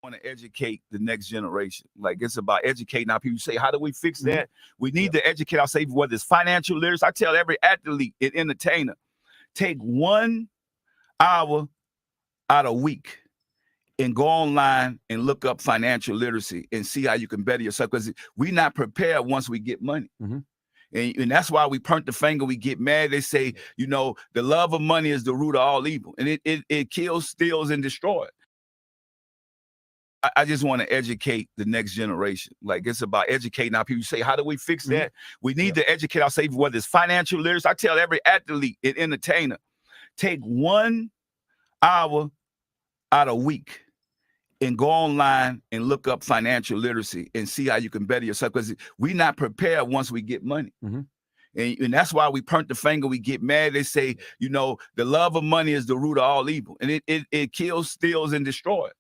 Want to educate the next generation. Like it's about educating our people. You say, how do we fix that? We need to educate ourselves, whether it's financial literacy. I tell every athlete and entertainer, take 1 hour out a week and go online and look up financial literacy and see how you can better yourself. Because we're not prepared once we get money. And that's why we point the finger, we get mad. They say, the love of money is the root of all evil. And it kills, steals, and destroys. I just want to educate the next generation. Like it's about educating our people. You say, how do we fix that? We need to educate ourselves, whether it's financial literacy. I tell every athlete and entertainer, take 1 hour out a week and go online and look up financial literacy and see how you can better yourself. Because we're not prepared once we get money. And that's why we point the finger, we get mad. They say, the love of money is the root of all evil. And it kills, steals, and destroys.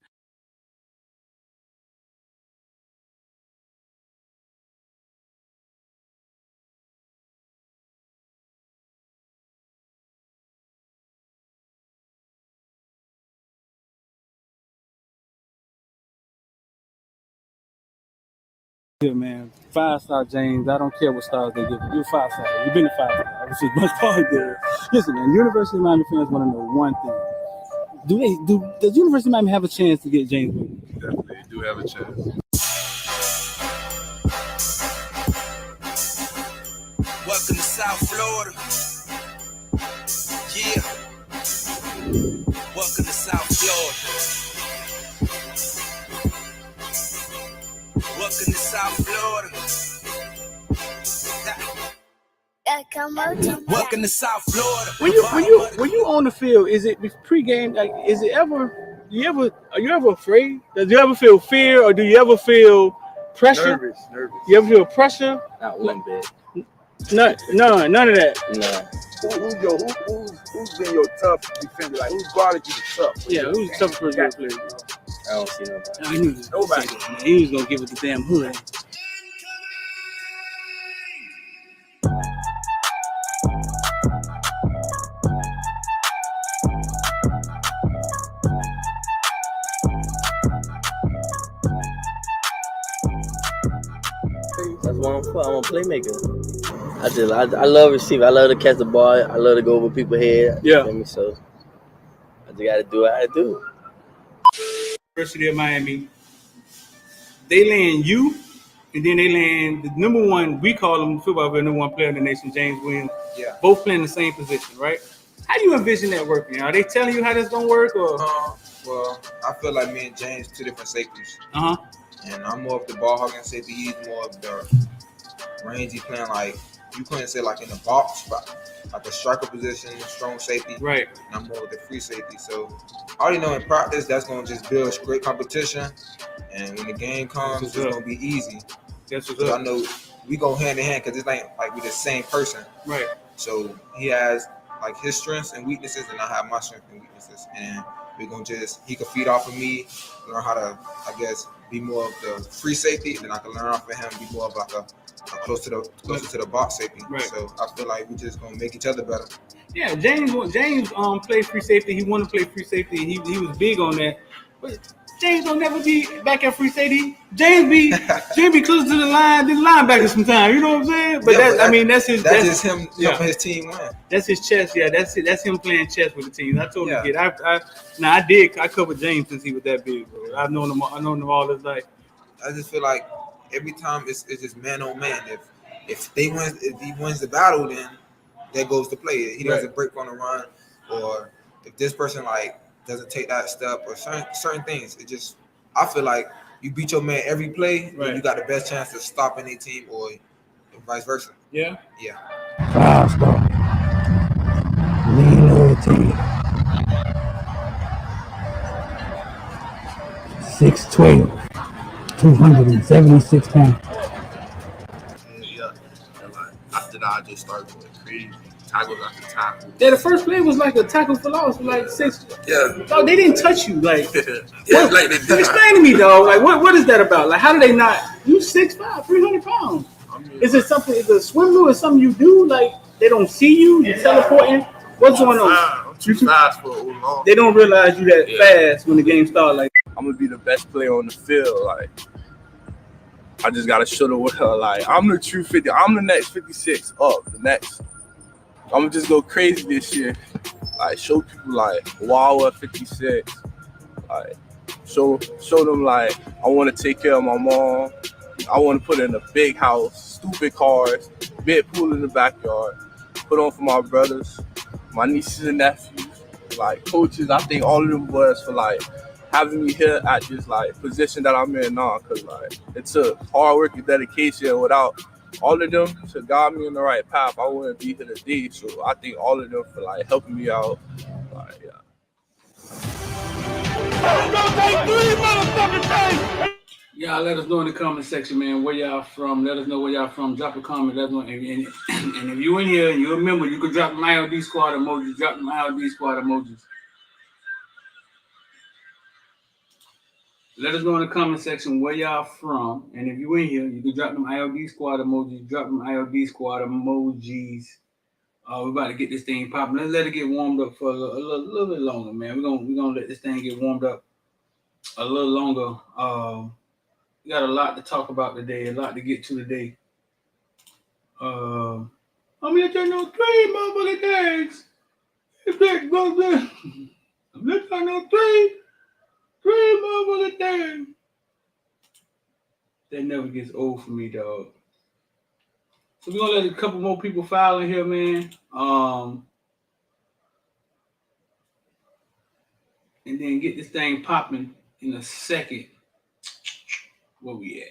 Yeah, man. 5-star James. I don't care what stars they give you. You're 5-star. You've been a 5-star. Which is much part there. Listen, man. University of Miami fans want to know one thing. Does University of Miami have a chance to get James Williams? Definitely do have a chance. Welcome to South Florida. Yeah. Welcome to South Florida. Welcome to South Florida. Welcome to South Florida. When you on the field, is it pregame? Like, is it ever? Are you ever afraid? Does you ever feel fear, or do you ever feel pressure? Nervous. You ever feel pressure? Not one bit. None of that. No. Who's been your tough defender? Like who's guarded you the tough? Yeah, who's the toughest person you played? I don't see nobody. I knew this. Nobody. He was gonna give it the damn hood. That's what I'm for. I'm a playmaker. I love receiving. I love to catch the ball. I love to go over people's head. Yeah. So I just got to do what I do. University of Miami, they land you, and then they land the number one, we call him football player, number one player in the nation, James Williams. Yeah. Both playing the same position, right? How do you envision that working? Are they telling you how that's gonna work, or? Well, I feel like me and James two different safeties. And I'm more of the ball hogging safety. He's more of the rangy playing, like you couldn't say like in the box, but like a striker position, strong safety. Right. And I'm more of the free safety. So I already know in practice that's gonna just build great competition. And when the game comes, it's gonna be easy. That's what's Because up. I know we go hand in hand because it's like we're the same person. Right. So he has like his strengths and weaknesses, and I have my strengths and weaknesses. And we're gonna he can feed off of me, learn how to, I guess, be more of the free safety, and then I can learn off of him, be more of like a closer to the box safety. Right. So I feel like we just gonna make each other better. Yeah, James played free safety. He wanted to play free safety. He was big on that. But James don't never be back at free safety. James be closer to the line than the linebacker sometimes. You know what I'm saying? But that's just him helping his team win. That's his chess. Yeah, that's it. That's him playing chess with the team. I totally get it. I covered James since he was that big, bro. I've known him all his life. I just feel like every time it's just man on man. If he wins the battle, then there goes the play. He doesn't break on the run, or if this person like doesn't take that step, or certain things. It just, I feel like you beat your man every play, and you got the best chance of stopping a team, or vice versa. Yeah. Yeah. 5-star. Lean loyalty. 6'12", 276 pounds. Yeah. After that, I just started going crazy. Tackles after tackle. Yeah, the first play was like a tackle for loss, like 6. Yeah. Oh, they didn't touch you, like. Yeah, like they did. Explain to me, though. Like, what is that about? Like, how do they not? You 6'5", 300 pounds. Is it something? Is it a swim move or something you do? Like, they don't see you? You're teleporting? What's going on? I'm too fast for a long. They don't realize you that fast when the game starts. Like, I'm I'm gonna be the best player on the field. Like, I just gotta show the world, like, I'm the true 50. I'm the next 56 up. The next. I'm gonna just go crazy this year. Like, show people like, wow, at 56. Like, show them like I want to take care of my mom. I want to put in a big house, stupid cars, big pool in the backyard. Put on for my brothers, my nieces and nephews, like coaches. I think all of them was for like having me here at this like position that I'm in now, cause like it took hard work and dedication. Without all of them to guide me in the right path, I wouldn't be here today. So I think all of them for like helping me out. Like, yeah. Y'all let us know in the comment section, man, where y'all from. Let us know where y'all from. Drop a comment. Let us know. And if you in here and you remember, you can drop them ILD squad emojis. Drop them ILD squad emojis. Let us know in the comment section where y'all from. And if you in here, you can drop them ILD squad emojis. Drop them ILD squad emojis. We're about to get this thing popping. Let's let it get warmed up for a little bit longer, man. We're gonna let this thing get warmed up a little longer. We got a lot to talk about today, a lot to get to today. I'm gonna tell you 3 motherfucking things. I'm gonna tell you 3 motherfucking things. That never gets old for me, dog. So we're gonna let a couple more people file in here, man. And then get this thing popping in a second. Where we at?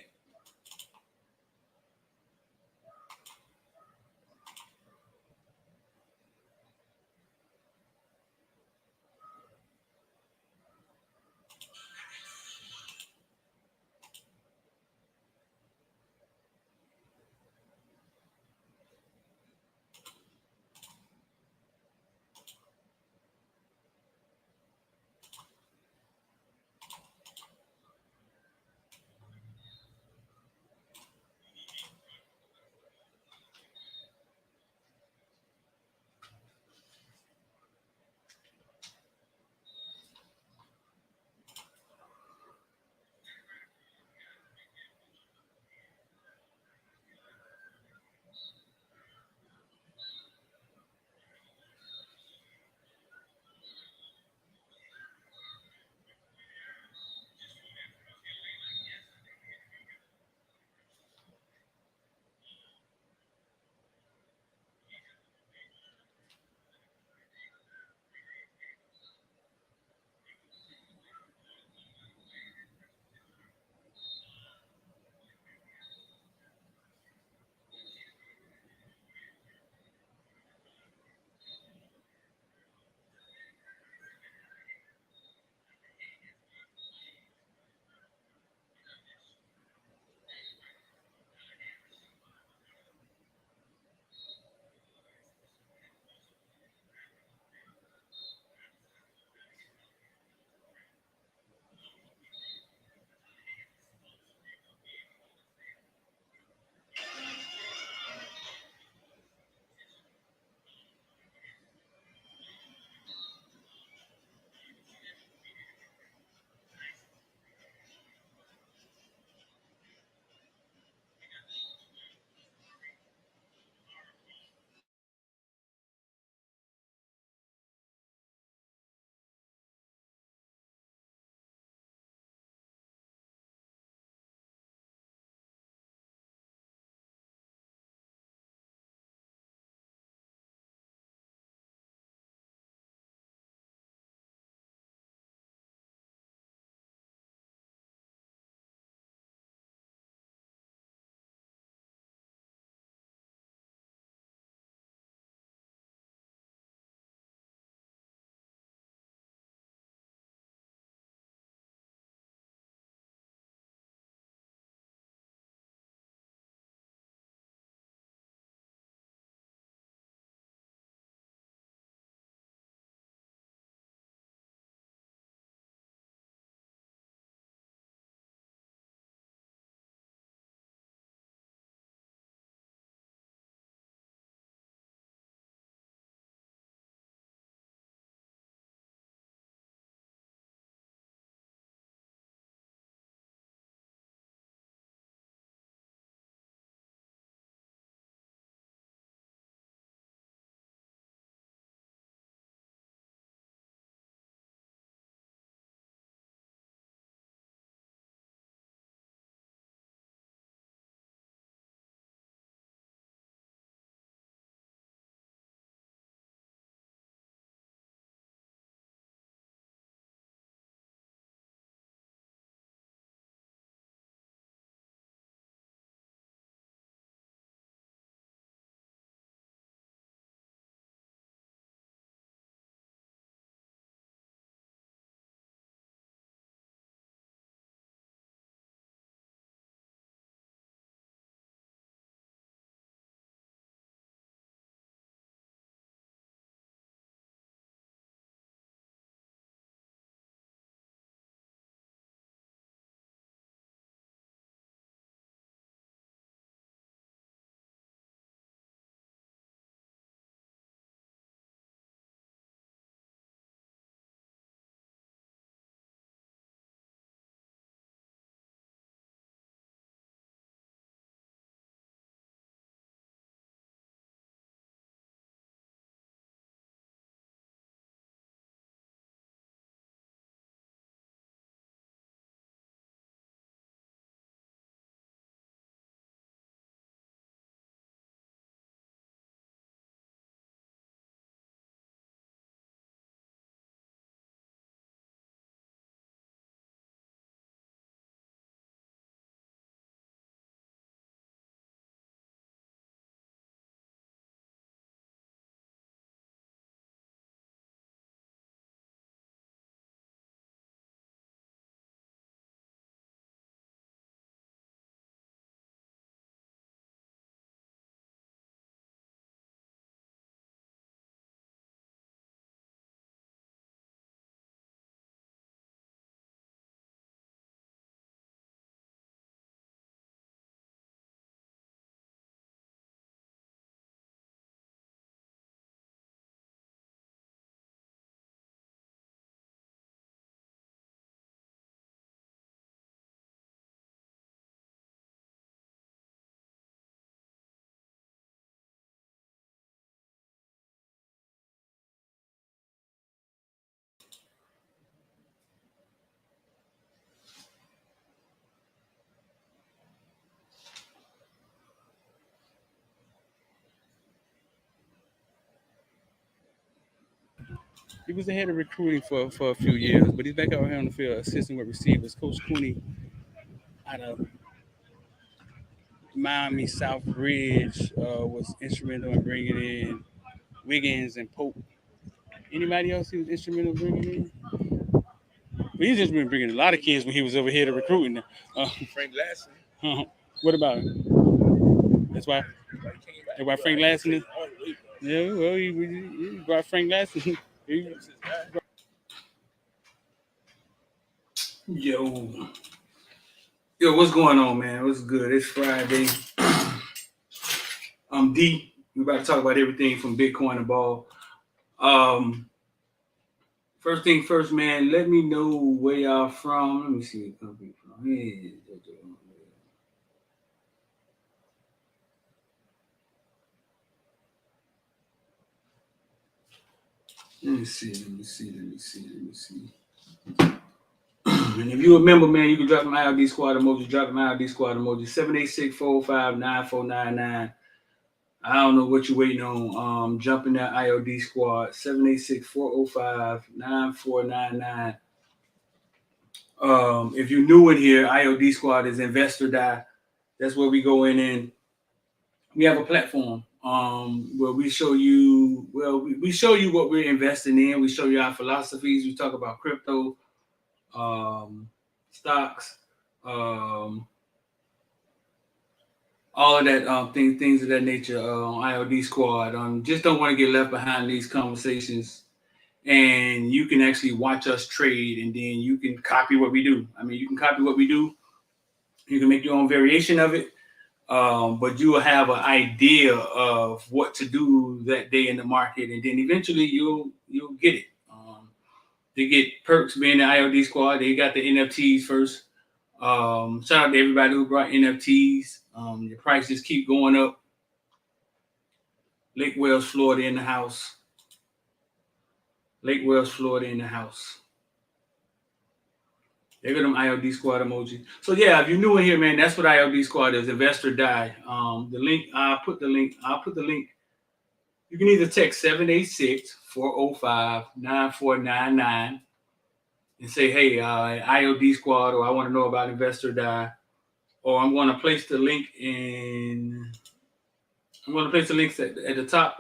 He was the head of recruiting for a few years, but he's back out here on the field, assisting with receivers. Coach Cooney out of Miami South Ridge was instrumental in bringing in Wiggins and Pope. Anybody else he was instrumental in bringing in? But he's just been bringing a lot of kids when he was over here to recruiting. Frank Lassie. What about him? That's why Frank Lassie. Yeah, well, he brought Frank Lassie. Yo, what's going on, man? What's good? It's Friday. I'm D. We're about to talk about everything from Bitcoin and ball. First thing first, man, let me know where y'all from. Let me see where you're coming from. Let me see. And if you remember, man, you can drop an ILD squad emoji. 786-405-9499. I don't know what you're waiting on. Jump in that ILD squad. 786-405-9499. If you're new in here, ILD squad is Investor Die. That's where we go in and we have a platform where we show you, we show you what we're investing in. We show you our philosophies. We talk about crypto, stocks, all of that, things of that nature on ILD Squad. Just don't want to get left behind these conversations. And you can actually watch us trade, and then you can copy what we do. I mean, you can copy what we do. You can make your own variation of it. But you will have an idea of what to do that day in the market, and then eventually you'll get it. They get perks being the ILD squad. They got the NFTs first. Shout out to everybody who brought NFTs. Your prices keep going up. Lake Wells, Florida in the house. There go them ILD squad emoji. So yeah, if you're new in here, man, that's what ILD squad is. Investor Die. The link, I'll put the link. You can either text 786-405-9499 and say, hey, ILD squad, or I want to know about Investor Die. Or I'm going to place the link at the top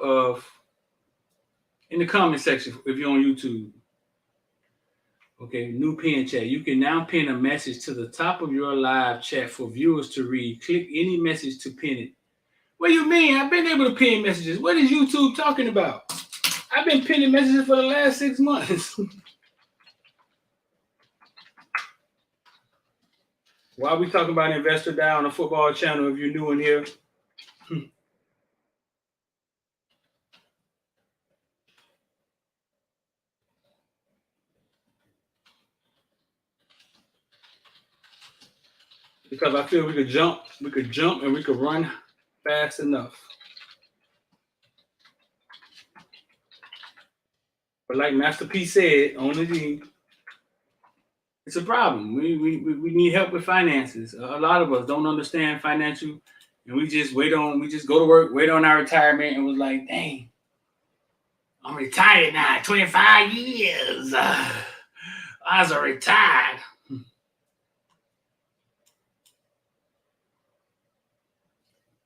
in the comment section if you're on YouTube. Okay, new pin chat. You can now pin a message to the top of your live chat for viewers to read. Click any message to pin it. What do you mean? I've been able to pin messages. What is YouTube talking about? I've been pinning messages for the last 6 months. Why are we talking about Investor Die on the football channel if you're new in here? Because I feel we could jump and we could run fast enough. But like Master P said on the team, it's a problem. We need help with finances. A lot of us don't understand financial, and we just go to work, wait on our retirement, and was like, dang, I'm retired now, 25 years. I was retired.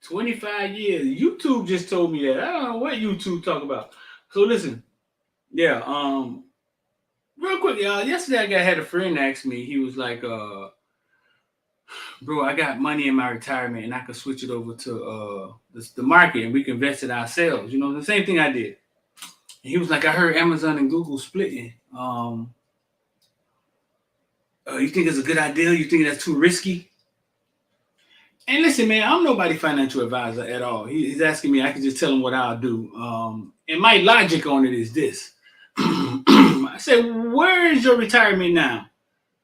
25 years. YouTube just told me that. I don't know what YouTube talk about. So listen, yeah. Real quick, y'all. Yesterday, I had a friend ask me. He was like, "Bro, I got money in my retirement, and I could switch it over to the market, and we can invest it ourselves." You know, the same thing I did. And he was like, "I heard Amazon and Google splitting. You think it's a good idea? You think that's too risky?" And listen, man, I'm nobody financial advisor at all. He's asking me, I can just tell him what I'll do. And my logic on it is this. I said, where is your retirement now?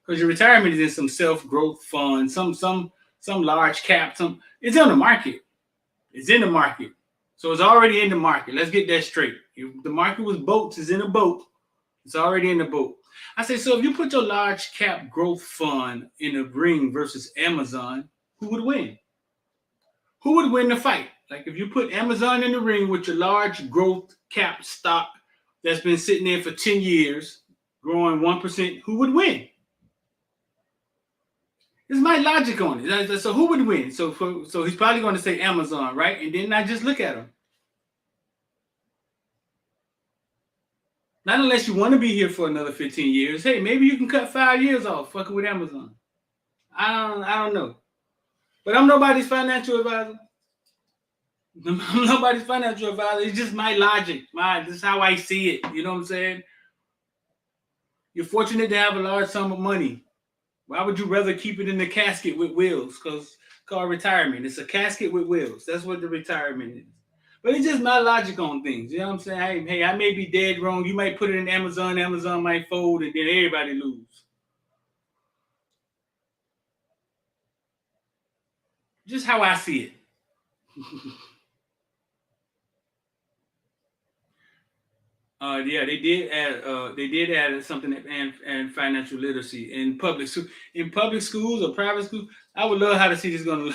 Because your retirement is in some self-growth fund, some large cap, it's in the market. It's in the market. So it's already in the market. Let's get that straight. If the market was boats, it's in a boat. It's already in the boat. I said, so if you put your large cap growth fund in a ring versus Amazon, who would win? Who would win the fight? Like if you put Amazon in the ring with your large growth cap stock that's been sitting there for 10 years, growing 1%, who would win? It's my logic on it. So who would win? So he's probably going to say Amazon, right? And then I just look at him. Not unless you want to be here for another 15 years. Hey, maybe you can cut 5 years off fucking with Amazon. I don't know. But I'm nobody's financial advisor. I'm nobody's financial advisor. It's just my logic. This is how I see it. You know what I'm saying? You're fortunate to have a large sum of money. Why would you rather keep it in the casket with wheels? Because called retirement. It's a casket with wheels. That's what the retirement is. But it's just my logic on things. You know what I'm saying? Hey, I may be dead wrong. You might put it in Amazon. Amazon might fold, and then everybody lose. Just how I see it. Yeah, they did add something and financial literacy in public schools or private schools. I would love to see this gonna look.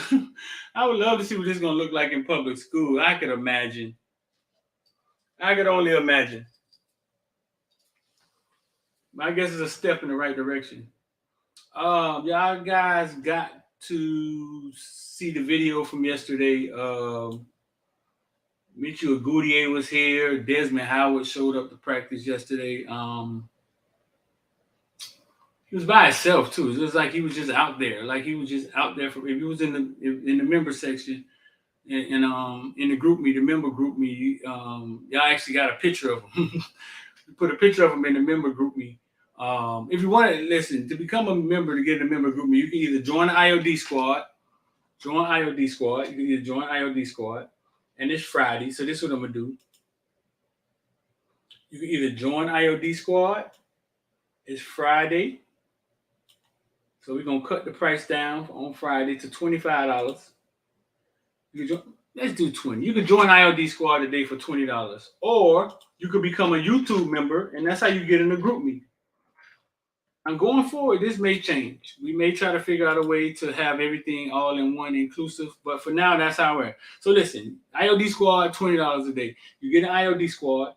I would love to see what this is gonna look like in public school. I could imagine. I could only imagine. I guess it's a step in the right direction. Y'all guys got to see the video from yesterday. Mitchell Goodyear was here. Desmond Howard showed up to practice yesterday. He was by himself too. It was like he was just out there. Like he was just out there. If he was in the member section, and in the group me, the member group me, y'all actually got a picture of him. Put a picture of him in the member group me. If you want to listen to become a member to get in the member group me, you can either join the IOD squad. You can either join IOD squad. And it's Friday, so this is what I'm gonna do. You can either join IOD squad. It's Friday, so we're gonna cut the price down on Friday to $25. Let's do 20. You can join IOD squad today for $20, or you could become a YouTube member, and that's how you get in the group meet. I'm going forward. This may change. We may try to figure out a way to have everything all in one inclusive, but for now, that's how we're. So listen, IOD squad, $20 a day. You get an IOD squad.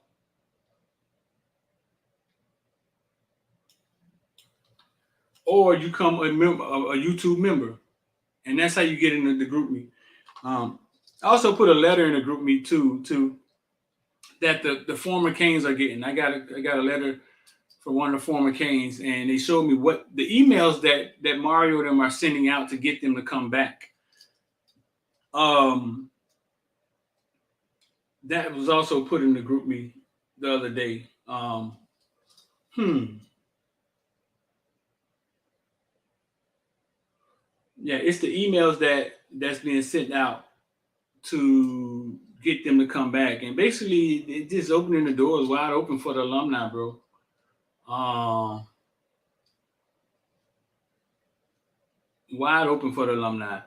Or you come a YouTube member, and that's how you get into the group meet. I also put a letter in the group meet too, that the former Canes are getting. I got a letter for one of the former Canes, and they showed me what the emails that Mario and them are sending out to get them to come back. That was also put in the group me the other day. Yeah, it's the emails that's being sent out to get them to come back, and basically it's just opening the doors wide open for the alumni, bro. Wide open for the alumni.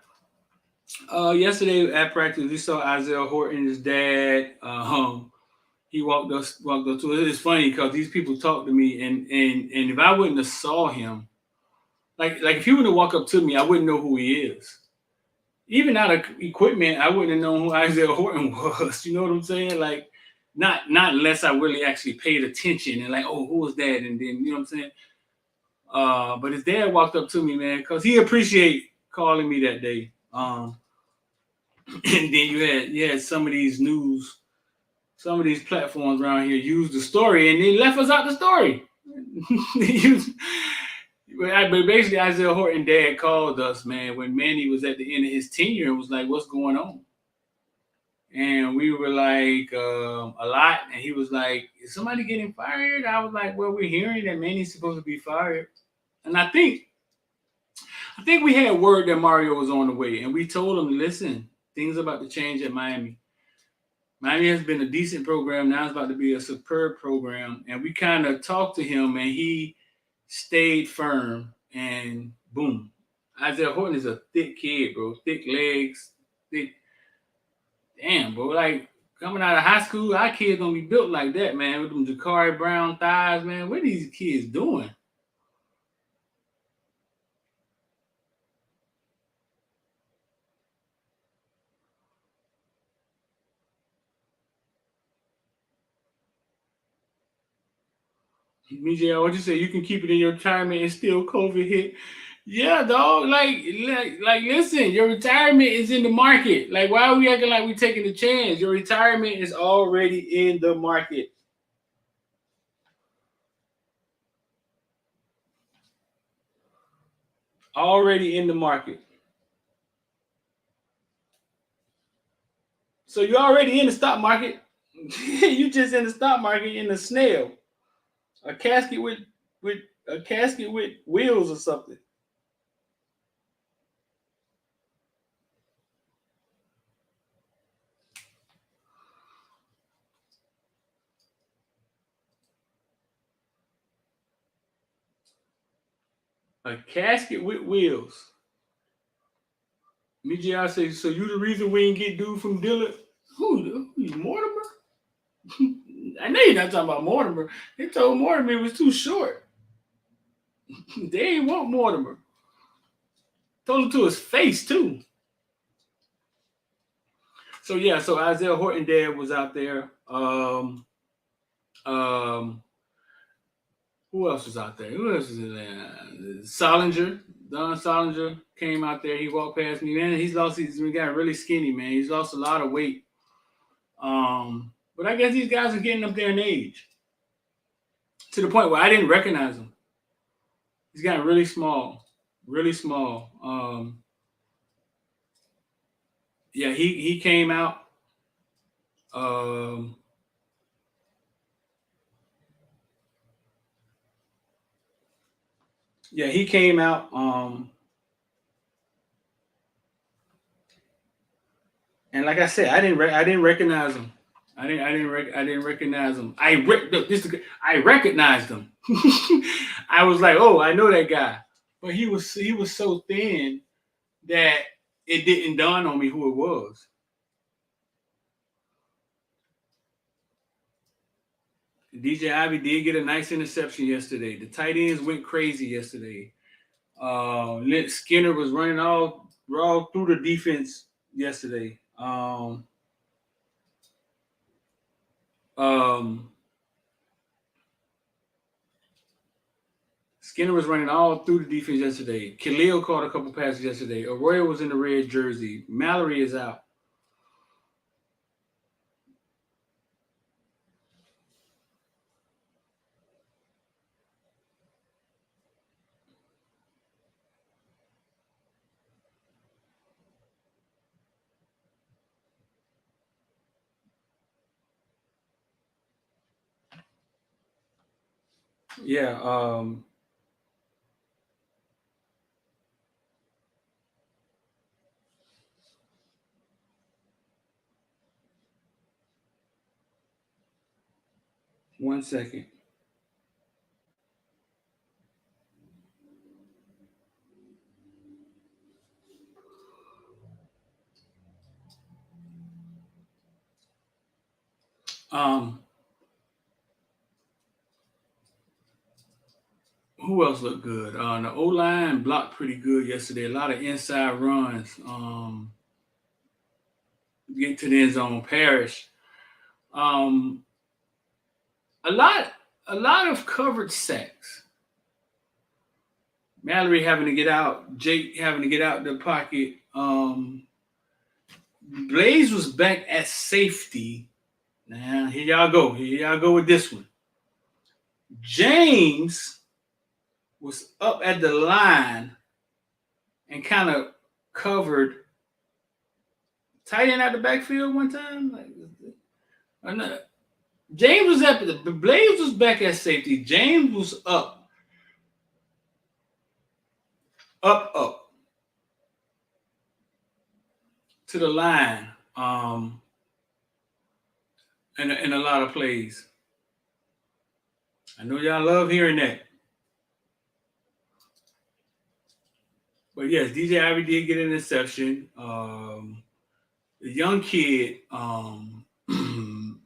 Yesterday at practice, we saw Isaiah Horton, his dad. He walked up to it. It's funny because these people talk to me, and if I wouldn't have saw him, like if he would have walked up to me, I wouldn't know who he is. Even out of equipment, I wouldn't have known who Isaiah Horton was. You know what I'm saying? Like, not unless I really actually paid attention and like, oh, who was that? And then, you know what I'm saying? But his dad walked up to me, man, because he appreciated calling me that day. And then you had some of these platforms around here use the story, and they left us out the story. But basically, Isaiah Horton dad called us, man, when Manny was at the end of his tenure and was like, what's going on? And we were like, a lot. And he was like, is somebody getting fired? I was like, well, we're hearing that Manny's supposed to be fired. And I think we had word that Mario was on the way. And we told him, listen, things are about to change at Miami. Miami has been a decent program. Now it's about to be a superb program. And we kind of talked to him, and he stayed firm, and boom. Isaiah Horton is a thick kid, bro. Thick legs, thick. Damn, bro. Like, coming out of high school, our kids gonna be built like that, man. With them Ja'Cory Brown thighs, man. What are these kids doing? BJ, what you say? You can keep it in your retirement and still COVID hit. Yeah, dog. Listen, your retirement is in the market. Like, why are we acting like we're taking a chance? Your retirement is already in the market. Already in the market. So you're already in the stock market. You just in the stock market in the snail. A casket with wheels or something. A casket with wheels. MGI says, so you the reason we ain't get dude from Dillard? Who Mortimer? I know you're not talking about Mortimer. They told Mortimer it was too short. They ain't want Mortimer. Told him to his face, too. So, yeah, so Isaiah Horton dad was out there. Who else was out there? Who else was in there? Solinger. Don Solinger came out there. He walked past me. Man, he's got really skinny, man. He's lost a lot of weight. But I guess these guys are getting up there in age. To the point where I didn't recognize him. He's gotten really small. Really small. Yeah, he came out. Yeah, he came out. And like I said, I didn't recognize him. I didn't recognize him. I recognized him. I was like, oh, I know that guy. But he was so thin that it didn't dawn on me who it was. DJ Ivy did get a nice interception yesterday. The tight ends went crazy yesterday. Lynch Skinner was running all through the defense yesterday. Skinner was running all through the defense yesterday. Khalil caught a couple passes yesterday. Arroyo was in the red jersey. Mallory is out. Yeah. 1 second. Who else looked good? The O-line blocked pretty good yesterday. A lot of inside runs. Get to the end zone. Parrish. A lot of covered sacks. Mallory having to get out. Jake having to get out the pocket. Blaze was back at safety. Now, here y'all go. Here y'all go with this one. James was up at the line and kind of covered tight end out the backfield one time. James was at the Blaze was back at safety. James was up to the line. In a lot of plays. I know y'all love hearing that. But yes, DJ Ivy did get an interception. The young kid,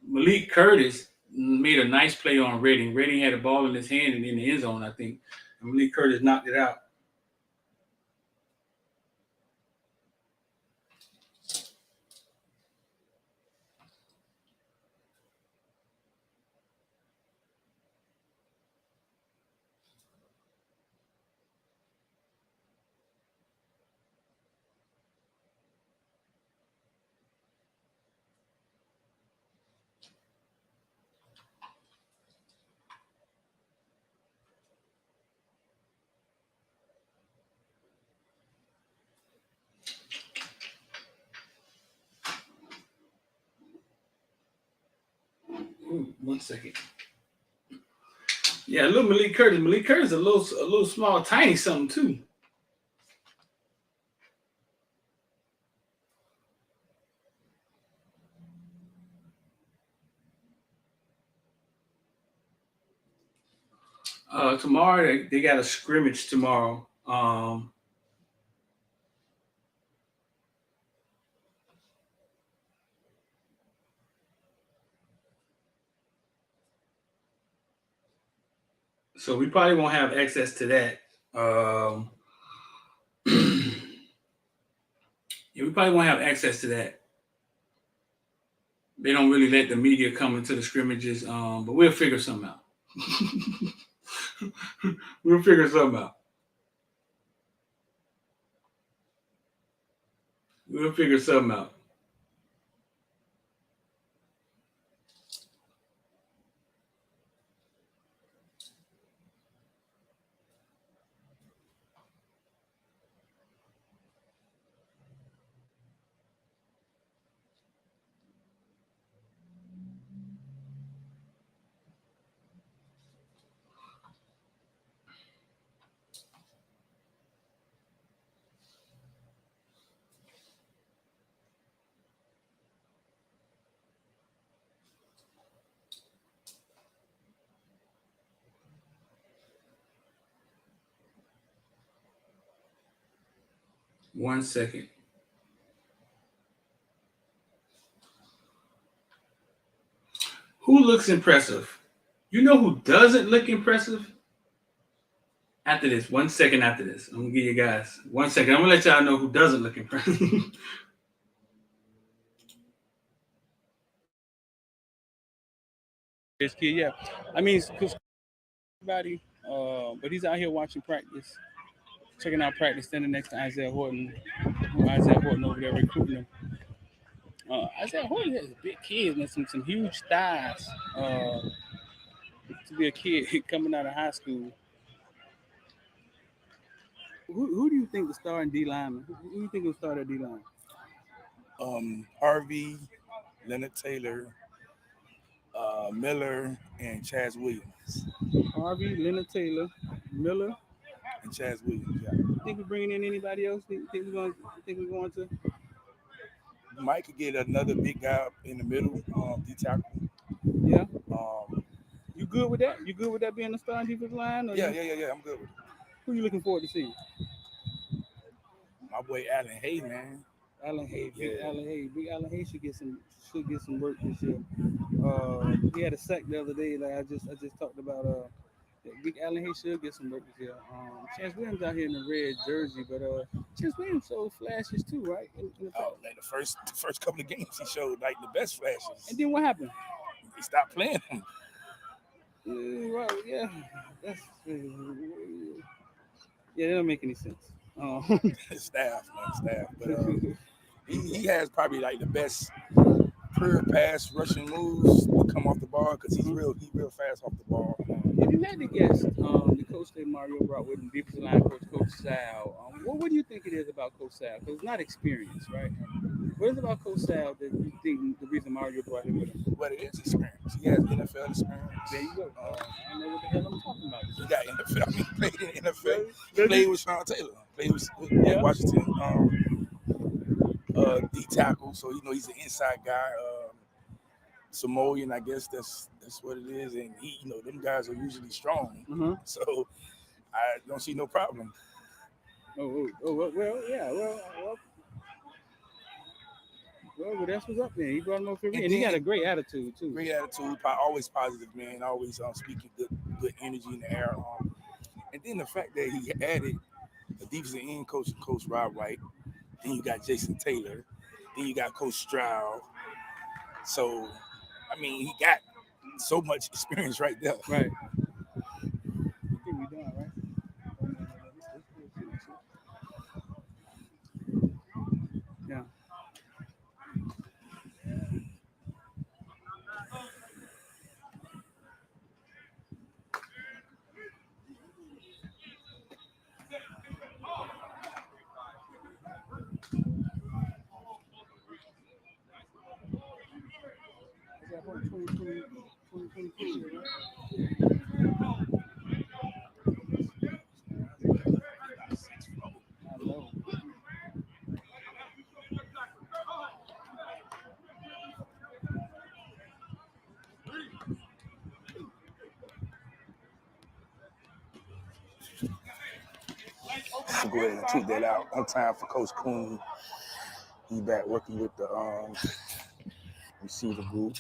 Malik Curtis, made a nice play on Redding. Redding had a ball in his hand and in the end zone, I think. And Malik Curtis knocked it out. Ooh, 1 second. Yeah, little Malik Curtis. Malik Curtis a little small, tiny something too. Tomorrow they got a scrimmage tomorrow. So we probably won't have access to that. Yeah, we probably won't have access to that. They don't really let the media come into the scrimmages, but we'll figure something out. We'll figure something out. We'll figure something out. One second. Who looks impressive? You know who doesn't look impressive? After this, 1 second after this, I'm gonna give you guys 1 second. I'm gonna let y'all know who doesn't look impressive. This kid, yeah. I mean, because everybody, but he's out here watching practice, checking out practice, standing next to Isaiah Horton. Isaiah Horton over there recruiting him. Isaiah Horton has big kids and some huge thighs. To be a kid coming out of high school. Who do you think the starting D lineman? Who do you think will start at D line? Harvey, Leonard Taylor, Miller, and Chaz Williams. Harvey, Leonard Taylor, Miller, and Chaz Williams. Yeah. You think we're bringing in anybody else? Think we're going to? Mike could get another big guy up in the middle, D tackle. Yeah. You good with that? You good with that being the starting defensive line? Yeah. I'm good with it. Who you looking forward to seeing? My boy Allen Hay, man. Allen Hay, big Allen Hay. Big Allen Hay should get some work this year. He had a sack the other day. Like I just talked about. Big Allen Hay should get some work this year. Chance Williams out here in the red jersey, but Chance Williams showed flashes too, right? Like the first couple of games, he showed like the best flashes. And then what happened? He stopped playing him. Right, yeah. That's that don't make any sense. Staff. But he has probably like the best pure pass rushing moves to come off the ball because he's real fast off the ball. If you had to guess, the coach that Mario brought with him, defensive line Coach Sal, what do you think it is about Coach Sal? Because it's not experience, right? What is it about Coach Sal that you think the reason Mario brought him with him? But it is experience. He has NFL experience. There you go. I don't know what the hell I'm talking about. He got NFL. He played in NFL. He played with Sean Taylor. Played with Washington. D tackle. So he's an inside guy. Samoan, I guess that's what it is. And he, them guys are usually strong. Mm-hmm. So I don't see no problem. Well, that's what's up there. He brought him up for me, and he got a great attitude too. Great attitude, always positive, man. Always speaking good energy in the air. And then the fact that he added a defensive end coach, Coach Rob Wright. Then you got Jason Taylor. Then you got Coach Stroud. So, I mean, he got so much experience right there. Right. I think we done, right? Yeah. to go ahead and tweet that out on time for Coach Cooney. He back working with the receiver group.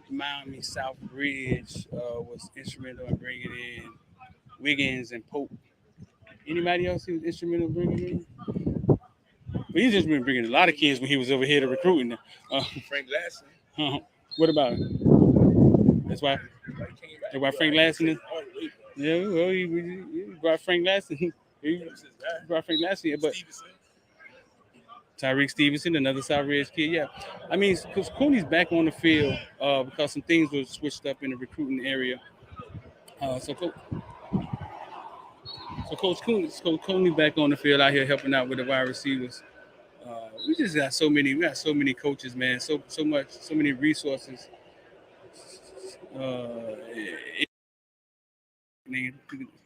Miami South Ridge was instrumental in bringing in Wiggins and Pope. Anybody else who was instrumental in bringing in? But he's just been bringing a lot of kids when he was over here to recruiting them. Frank Lassie. What about him? That's why Frank Lassie is. Yeah, well, he brought Frank Lassie. He brought Frank Lassie, but Tyreek Stevenson, another South Ridge kid. Yeah, I mean, because Cooney's back on the field because some things were switched up in the recruiting area. So Coach Cooney back on the field out here helping out with the wide receivers. We just got so many. We got so many coaches, man. So many resources.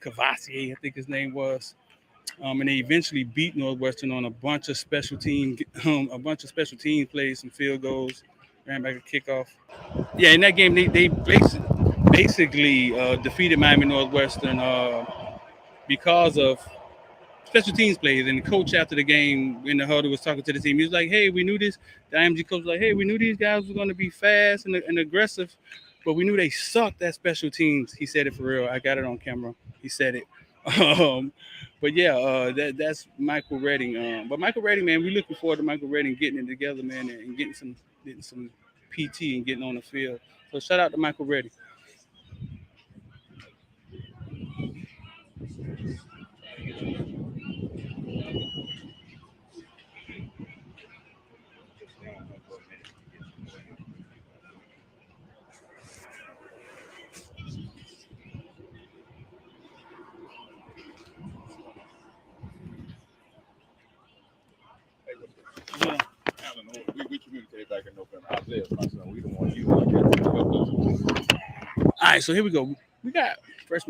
Cavassier, I think his name was. And they eventually beat Northwestern on a bunch of special team plays, some field goals, ran back a kickoff. Yeah, in that game they basically defeated Miami Northwestern because of special teams plays. And the coach after the game in the huddle was talking to the team. He was like, "Hey, we knew this." The IMG coach was like, "Hey, we knew these guys were going to be fast and aggressive, but we knew they sucked at special teams." He said it for real. I got it on camera. He said it. But yeah, that's Michael Redding. But Michael Redding, man, we're looking forward to Michael Redding getting it together, man, and getting some PT and getting on the field. So shout out to Michael Redding. We communicated back in November. Isaiah's my son. We don't want you to All right, so here we go. We got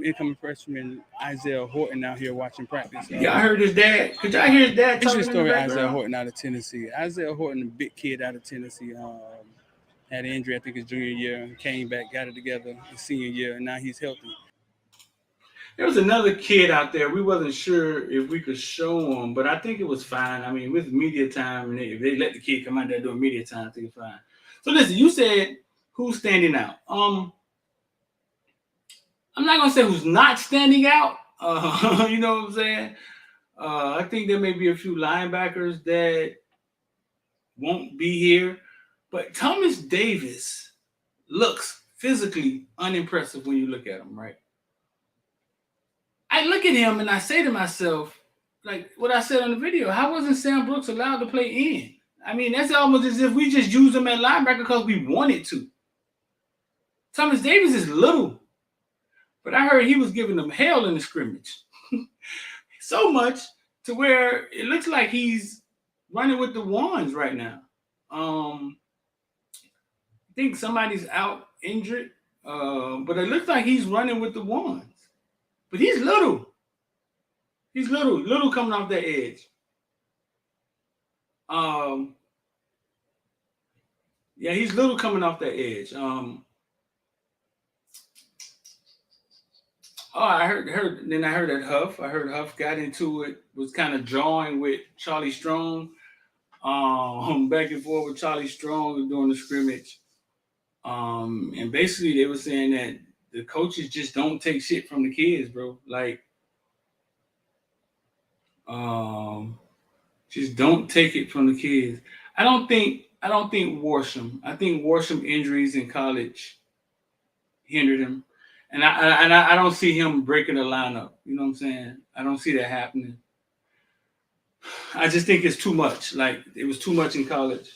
incoming freshman Isaiah Horton out here watching practice. Yeah, I heard his dad. Could y'all hear his dad talking? Interesting story. Isaiah Horton out of Tennessee. Isaiah Horton, a big kid out of Tennessee, had an injury I think his junior year, came back, got it together his senior year, and now he's healthy. There was another kid out there. We wasn't sure if we could show him, but I think it was fine. I mean, with media time, and if they let the kid come out there doing media time, I think it's fine. So listen, you said who's standing out. I'm not gonna say who's not standing out. You know what I'm saying? I think there may be a few linebackers that won't be here, but Thomas Davis looks physically unimpressive when you look at him, right? I look at him and I say to myself, like what I said on the video, how wasn't Sam Brooks allowed to play in? I mean, that's almost as if we just used him at linebacker because we wanted to. Thomas Davis is little, but I heard he was giving them hell in the scrimmage. So much to where it looks like he's running with the wands right now. I think somebody's out injured, but it looks like he's running with the wands. But he's little. He's little coming off that edge. Yeah, he's little coming off that edge. I heard that Huff. I heard Huff got into it, was kind of drawing with Charlie Strong, back and forth with Charlie Strong during the scrimmage. And basically they were saying that the coaches just don't take shit from the kids, bro. Like, just don't take it from the kids. I don't think Worsham. I think Worsham injuries in college hindered him. And I don't see him breaking the lineup. You know what I'm saying? I don't see that happening. I just think it's too much. Like, it was too much in college.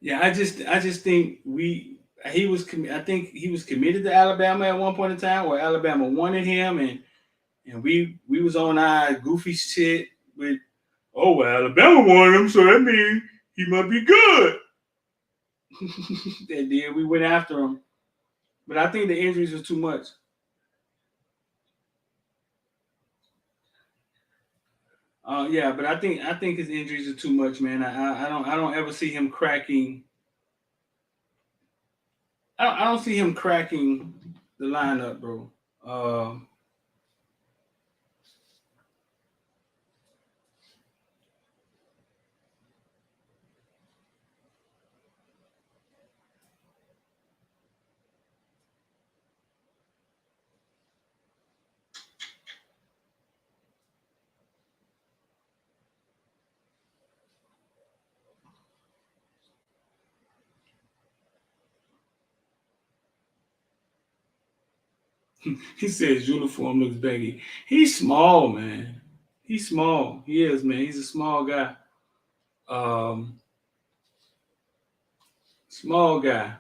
Yeah, I just think I think he was committed to Alabama at one point in time, where Alabama wanted him, and we was on our goofy shit with, oh well, Alabama wanted him, so that means he must be good. And then we went after him, but I think the injuries was too much. Yeah, but I think his injuries are too much, man. I don't ever see him cracking. I don't see him cracking the lineup, bro. Uh, he says uniform looks baggy. He's small, man. He's small. He is, man. He's a small guy. Um, Small guy.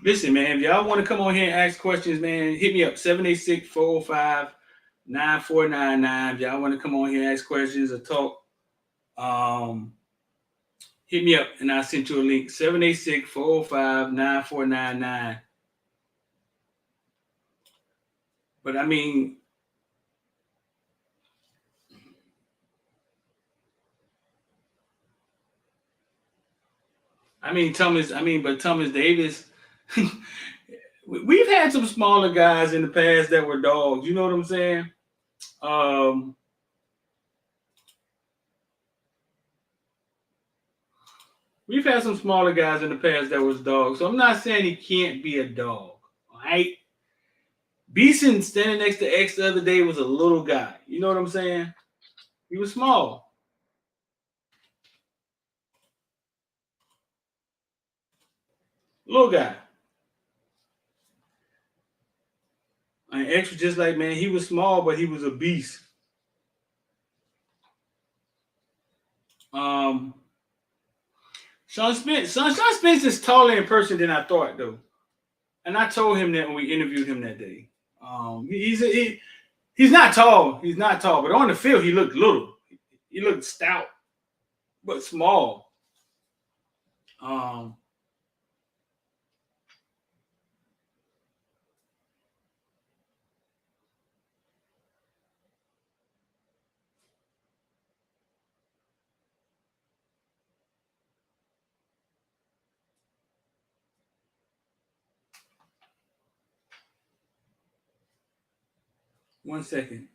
Listen, man, if y'all want to come on here and ask questions, man, hit me up 786-405-9499. If y'all want to come on here and ask questions or talk, hit me up and I'll send you a link. 786-405-9499. But Thomas Davis, we've had some smaller guys in the past that were dogs. You know what I'm saying? We've had some smaller guys in the past that was dogs. So I'm not saying he can't be a dog. All right. Beeson standing next to X the other day was a little guy. You know what I'm saying? He was small. Little guy. And X was just like, man, he was small, but he was a beast. Sean Spence is taller in person than I thought, though. And I told him that when we interviewed him that day. He's not tall. He's not tall, but on the field he looked little. He looked stout, but small. 1 second.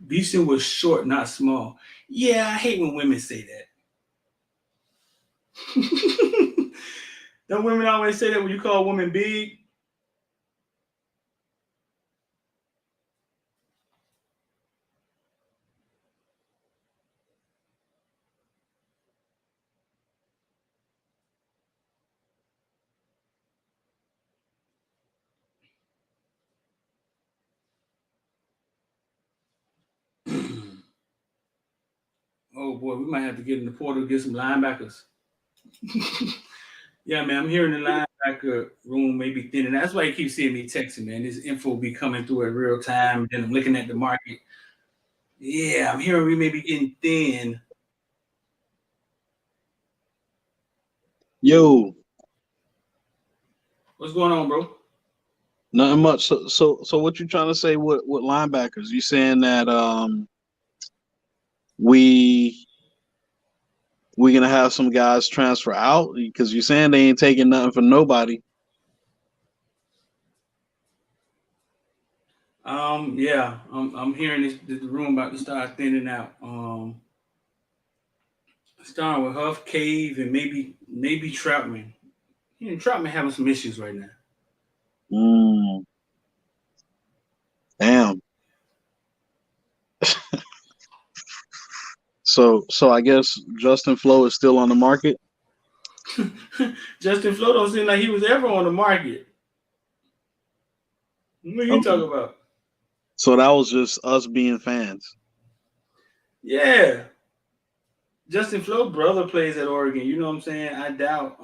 Beeson was short, not small. Yeah, I hate when women say that. Don't women always say that when you call a woman big? Oh boy, we might have to get in the portal to get some linebackers. Yeah, man, I'm hearing the linebacker room may be thin, and that's why you keep seeing me texting, man. This info be coming through at real time, and then I'm looking at the market. Yeah, I'm hearing we may be getting thin. Yo, What's going on, bro? nothing much. So what you trying to say with linebackers? You saying that we gonna have some guys transfer out because you're saying they ain't taking nothing from nobody. Yeah, I'm hearing the room about to start thinning out. Starting with Huff, Cave, and maybe Troutman. Troutman having some issues right now. Damn. So I guess Justin Flo is still on the market. Justin Flo don't seem like he was ever on the market. What are you talking about? So that was just us being fans. Yeah. Justin Flo brother plays at Oregon. You know what I'm saying? I doubt.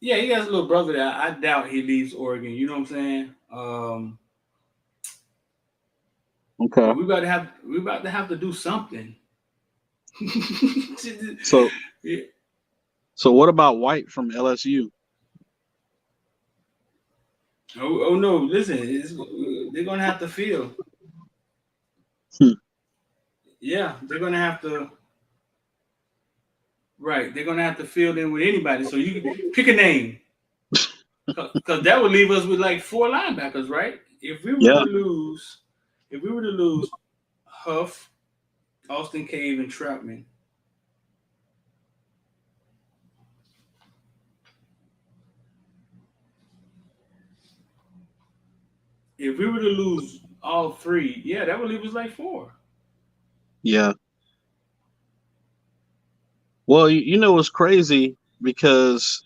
Yeah, he has a little brother that I doubt he leaves Oregon. You know what I'm saying? Okay. But we about to have to do something. So Yeah. so what about White from LSU? Oh no! Listen, they're gonna have to fill. Yeah, they're gonna have to. Right, they're gonna have to fill in with anybody. So you can pick a name, because that would leave us with like 4 linebackers, right? If we were to lose Huff, Austin Cave, and Troutman. If we were to lose all 3, yeah, that would leave us like 4. Yeah. Well, you know it's crazy because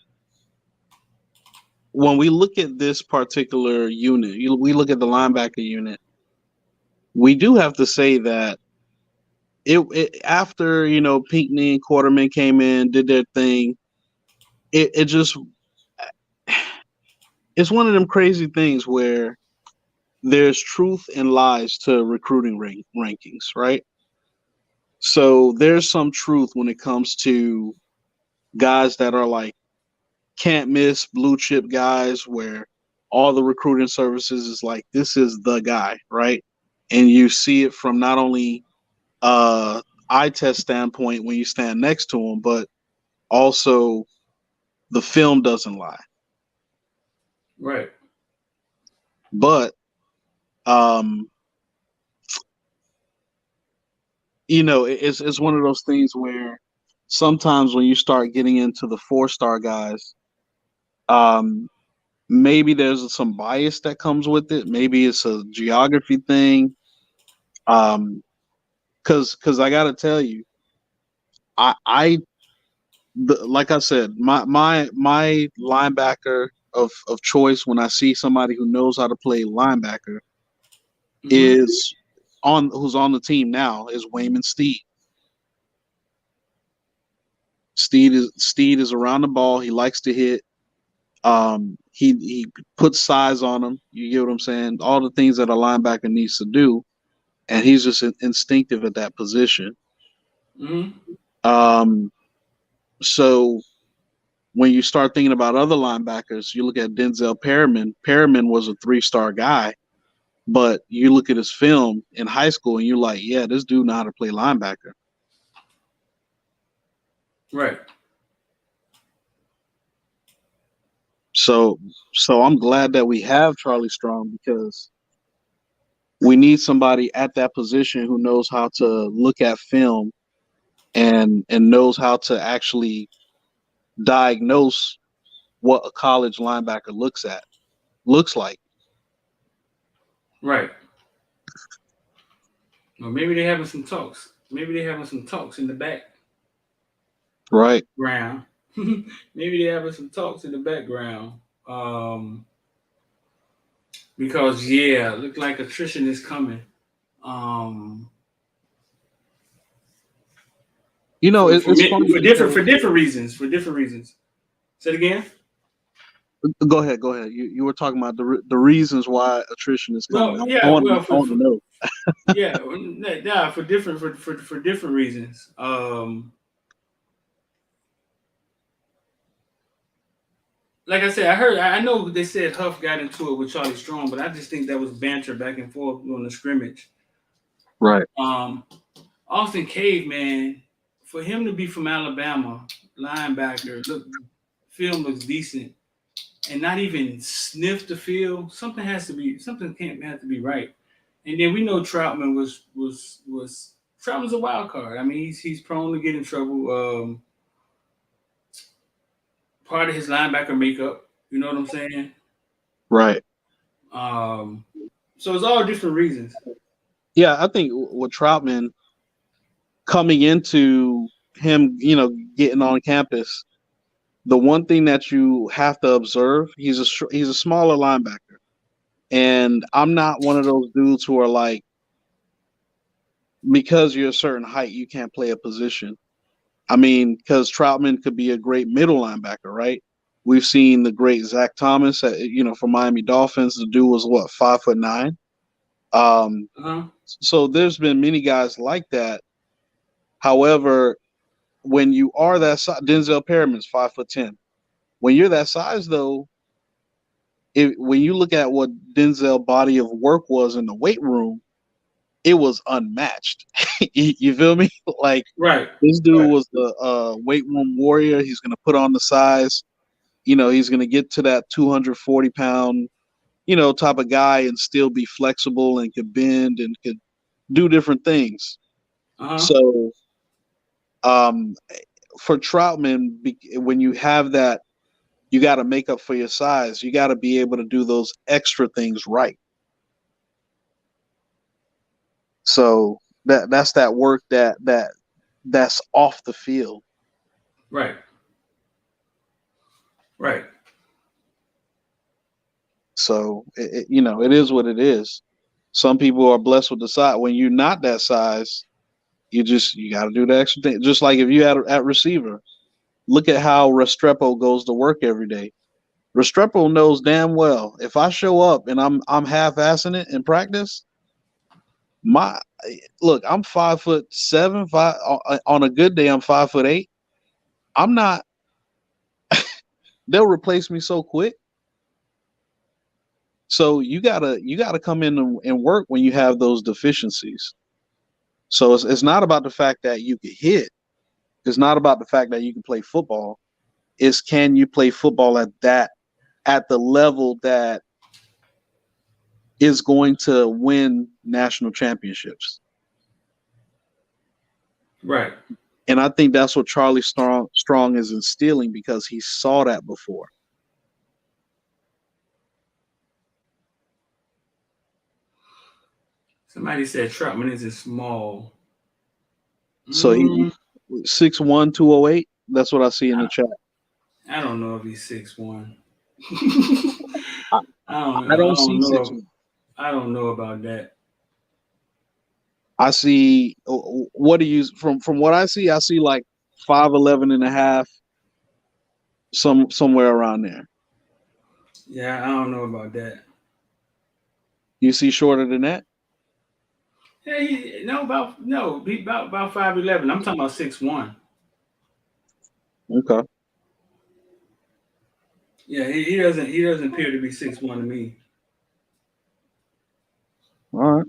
when we look at this particular unit, we look at the linebacker unit, we do have to say that it after Pinckney and Quarterman came in, did their thing, it just it's one of them crazy things where there's truth and lies to recruiting rankings, right? So there's some truth when it comes to guys that are like can't miss blue chip guys where all the recruiting services is like, this is the guy, right? And you see it from not only eye test standpoint when you stand next to him, but also the film doesn't lie. Right. But it's one of those things where sometimes when you start getting into the 4-star guys, maybe there's some bias that comes with it. Maybe it's a geography thing. Because I got to tell you, like I said, my linebacker of choice when I see somebody who knows how to play linebacker is who's on the team now is Wayman Steed. Steed is around the ball. He likes to hit. He puts size on him. You get what I'm saying? All the things that a linebacker needs to do, and he's just instinctive at that position. So when you start thinking about other linebackers, you look at Denzel Perriman. Perriman was a 3-star guy, but you look at his film in high school and you're like, yeah, this dude know how to play linebacker. Right. So I'm glad that we have Charlie Strong because we need somebody at that position who knows how to look at film and knows how to actually diagnose what a college linebacker looks like. Right. Well, maybe they're having some talks. Maybe they're having some talks in the back. Right. Ground. Maybe they're having some talks in the background. Because look like attrition is coming. It's funny for different reasons. Say it again. Go ahead. You were talking about the reasons why attrition is coming. No, I want to know. For different reasons. Like I said, I know they said Huff got into it with Charlie Strong, but I just think that was banter back and forth on the scrimmage. Right. Austin Cave, man, for him to be from Alabama, linebacker, film looks decent, and not even sniff the field, something can't have to be right. And then we know Troutman was Troutman's a wild card. I mean, he's prone to get in trouble. Part of his linebacker makeup, you know what I'm saying? Right. So it's all different reasons. Yeah, I think with Troutman coming into him, getting on campus, the one thing that you have to observe, he's a smaller linebacker, and I'm not one of those dudes who are like, because you're a certain height, you can't play a position. I mean, because Troutman could be a great middle linebacker, right? We've seen the great Zach Thomas, for Miami Dolphins. The dude was what, 5'9". So there's been many guys like that. However, when you are that size, Denzel Perriman's 5'10". When you're that size, though, when you look at what Denzel body of work was in the weight room, it was unmatched. You feel me? Like, right. This dude was the weight room warrior. He's going to put on the size. He's going to get to that 240-pound, type of guy and still be flexible and could bend and could do different things. So, for Troutman, when you have that, you got to make up for your size. You got to be able to do those extra things right. So that's that work that's off the field. Right. Right. So it is what it is. Some people are blessed with the size. When you're not that size, you got to do the extra thing. Just like if you at receiver, look at how Restrepo goes to work every day. Restrepo knows damn well if I show up and I'm half-assing it in practice, I'm 5'7", on a good day I'm 5'8". I'm not. They'll replace me so quick. So you gotta come in and work when you have those deficiencies. So it's not about the fact that you can hit. It's not about the fact that you can play football. It's can you play football at the level that is going to win national championships. Right. And I think that's what Charlie Strong is instilling because he saw that before. Somebody said Troutman isn't small. So he 6'1", 208. That's what I see in the chat. I don't know if he's 6'1". I don't see 6'1". I don't know about that. I see. What do you from what I see? I see like 5'11" and a half, somewhere around there. Yeah, I don't know about that. You see shorter than that? Yeah, he about 5'11". I'm talking about 6'1". Okay. Yeah, he doesn't appear to be 6'1" to me. All right.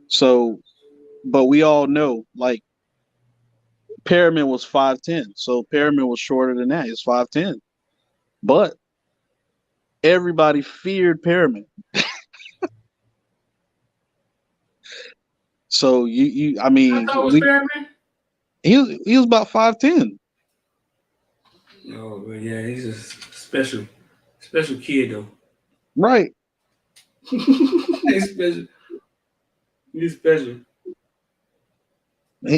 So, but we all know, like, Perriman was 5'10", so Perriman was shorter than that. He's 5'10", but everybody feared Perriman. So I mean, How tall was Perriman? He was about 5'10". Oh, but yeah, he's a special kid though. Right. He's special. He's special.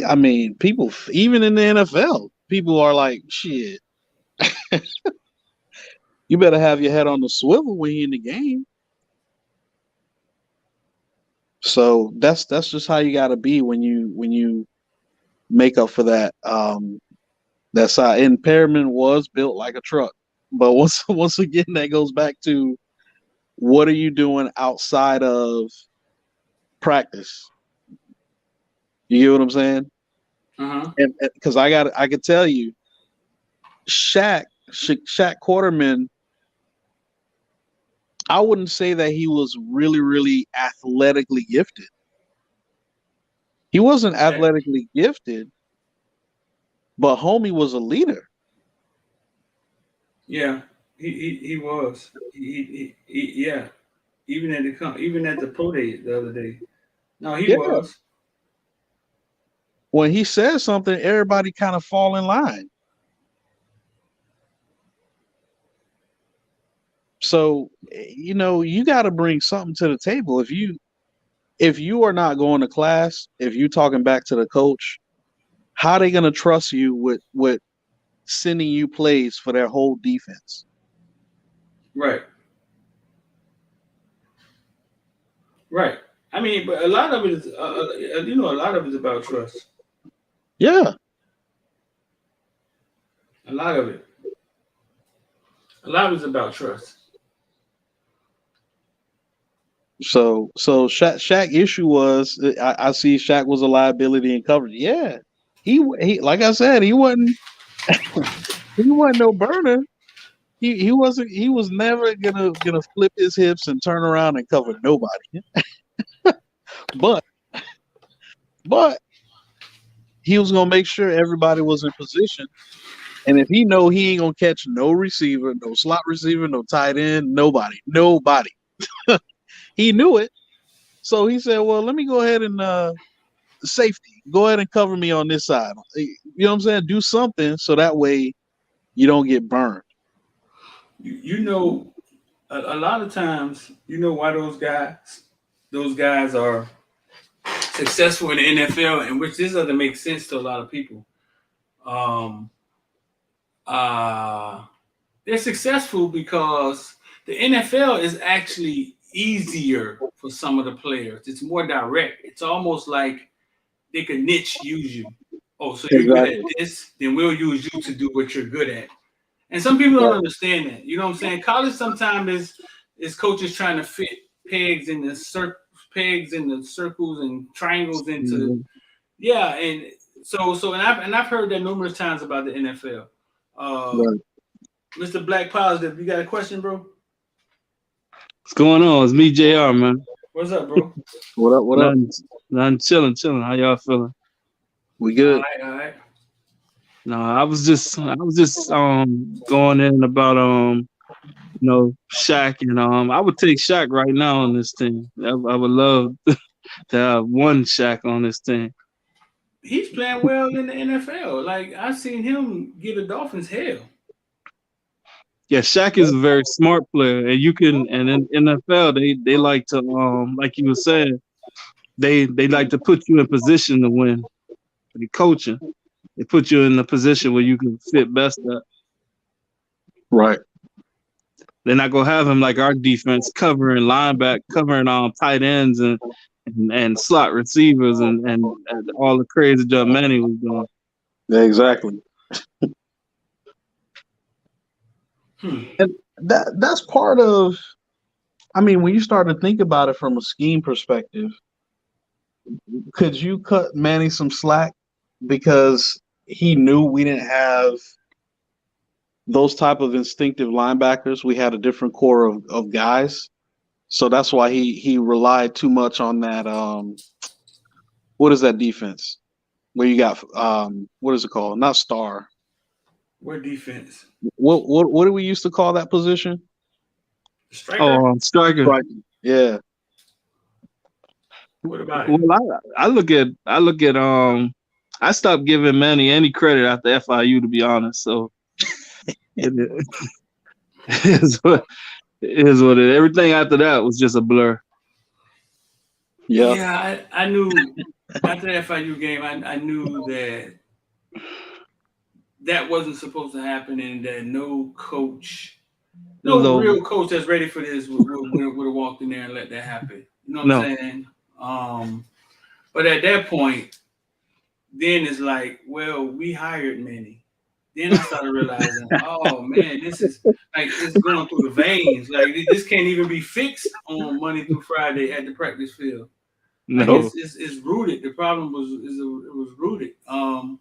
I mean, people, even in the NFL, people are like, shit. You better have your head on the swivel when you're in the game. So that's just how you got to be when you make up for that that side. And Perriman was built like a truck, but once again, that goes back to what are you doing outside of practice? You get what I'm saying? And because I could tell you, Shaq Quarterman I wouldn't say that he was really, really athletically gifted. He wasn't athletically gifted, but homie was a leader. Yeah, he was. Yeah. Even at the pro day the other day. No, he Yeah. was. When he says something, everybody kind of fall in line. So, you got to bring something to the table. If you are not going to class, if you talking back to the coach, how are they going to trust you with sending you plays for their whole defense? Right. Right. I mean, but a lot of it is, a lot of it is about trust. Yeah. A lot of it. A lot of it is about trust. So Shaq issue was I see Shaq was a liability in coverage. Yeah, he like I said, he wasn't no burner. He was never gonna flip his hips and turn around and cover nobody. but he was gonna make sure everybody was in position. And if he know he ain't gonna catch no receiver, no slot receiver, no tight end, nobody. He knew it. So he said, well, let me go ahead and safety. Go ahead and cover me on this side. You know what I'm saying? Do something so that way you don't get burned. You know, a lot of times, you know why those guys are successful in the NFL, and which this doesn't make sense to a lot of people. They're successful because the NFL is actually easier for some of the players. It's more direct. It's almost like they could niche use you. Oh, so you're good at this, then we'll use you to do what you're good at. And some people don't understand that. You know what I'm saying? College sometimes is coaches trying to fit pegs in the circles and triangles into and I've heard that numerous times about the NFL. Mr. Black Positive, you got a question, bro? What's going on? It's me, JR, man. What's up, bro? What up? Nothing, chilling. How y'all feeling? We good. All right. No, I was just going in about Shaq, and I would take Shaq right now on this team. I would love to have one Shaq on this team. He's playing well in the NFL. Like, I've seen him give the Dolphins hell. Yeah, Shaq is a very smart player, and in NFL they like to like you were saying, they like to put you in position to win. They coaching. They put you in the position where you can fit best at. Right. They're not gonna have him like our defense covering linebacker, covering tight ends and slot receivers and all the crazy job Manny was doing. Yeah, exactly. And that's part of. I mean, when you start to think about it from a scheme perspective, could you cut Manny some slack because he knew we didn't have those type of instinctive linebackers? We had a different core of guys, so that's why he relied too much on that. What is that defense where you got what is it called? Not star. What defense? What do we used to call that position? Striker. Oh, striker. Yeah. What about it? Well, I look at I stopped giving Manny any credit after FIU, to be honest. So it is what it is. Everything after that was just a blur. Yeah, I knew after the FIU game, I knew that wasn't supposed to happen, and that no real coach that's ready for this would have walked in there and let that happen. You know what I'm saying? But at that point, then it's like, well, we hired Manny. Then I started realizing, oh man, this is like it's going through the veins. Like this can't even be fixed on Monday through Friday at the practice field. Like, No, it's rooted. The problem was rooted. And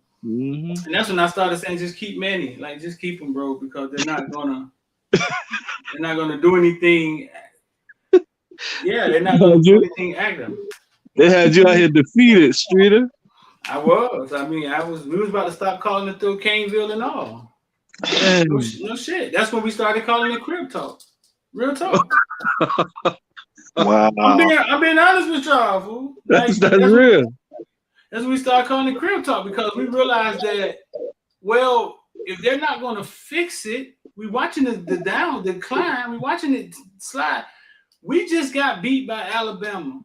that's when I started saying, just keep Manny, like just keep him, bro, because they're not gonna do anything Yeah, they're not gonna do anything active. They had you out here defeated, Streeter. I was. I mean, we was about to stop calling it through Caneville and all. No shit. That's when we started calling it Crib Talk. Real talk. Wow. I'm being honest with y'all, fool. That's real. That's when we started calling it Crib Talk because we realized that, well, if they're not going to fix it, we watching the decline, we watching it slide. We just got beat by Alabama.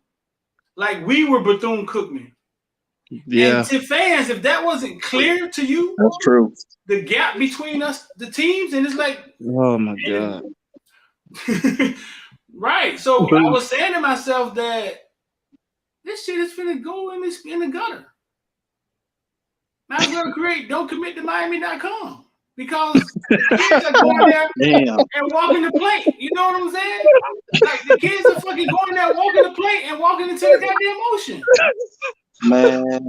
Like we were Bethune-Cookman. Yeah. And to fans, if that wasn't clear to you, that's true. The gap between us, the teams, and it's like, oh my God. Right. So I was saying to myself that this shit is finna go in the gutter. Might as well don't commit to Miami.com because kids are going there and walking the plate. You know what I'm saying? Like the kids are fucking going there, walking the plate and walking into the goddamn ocean. Man.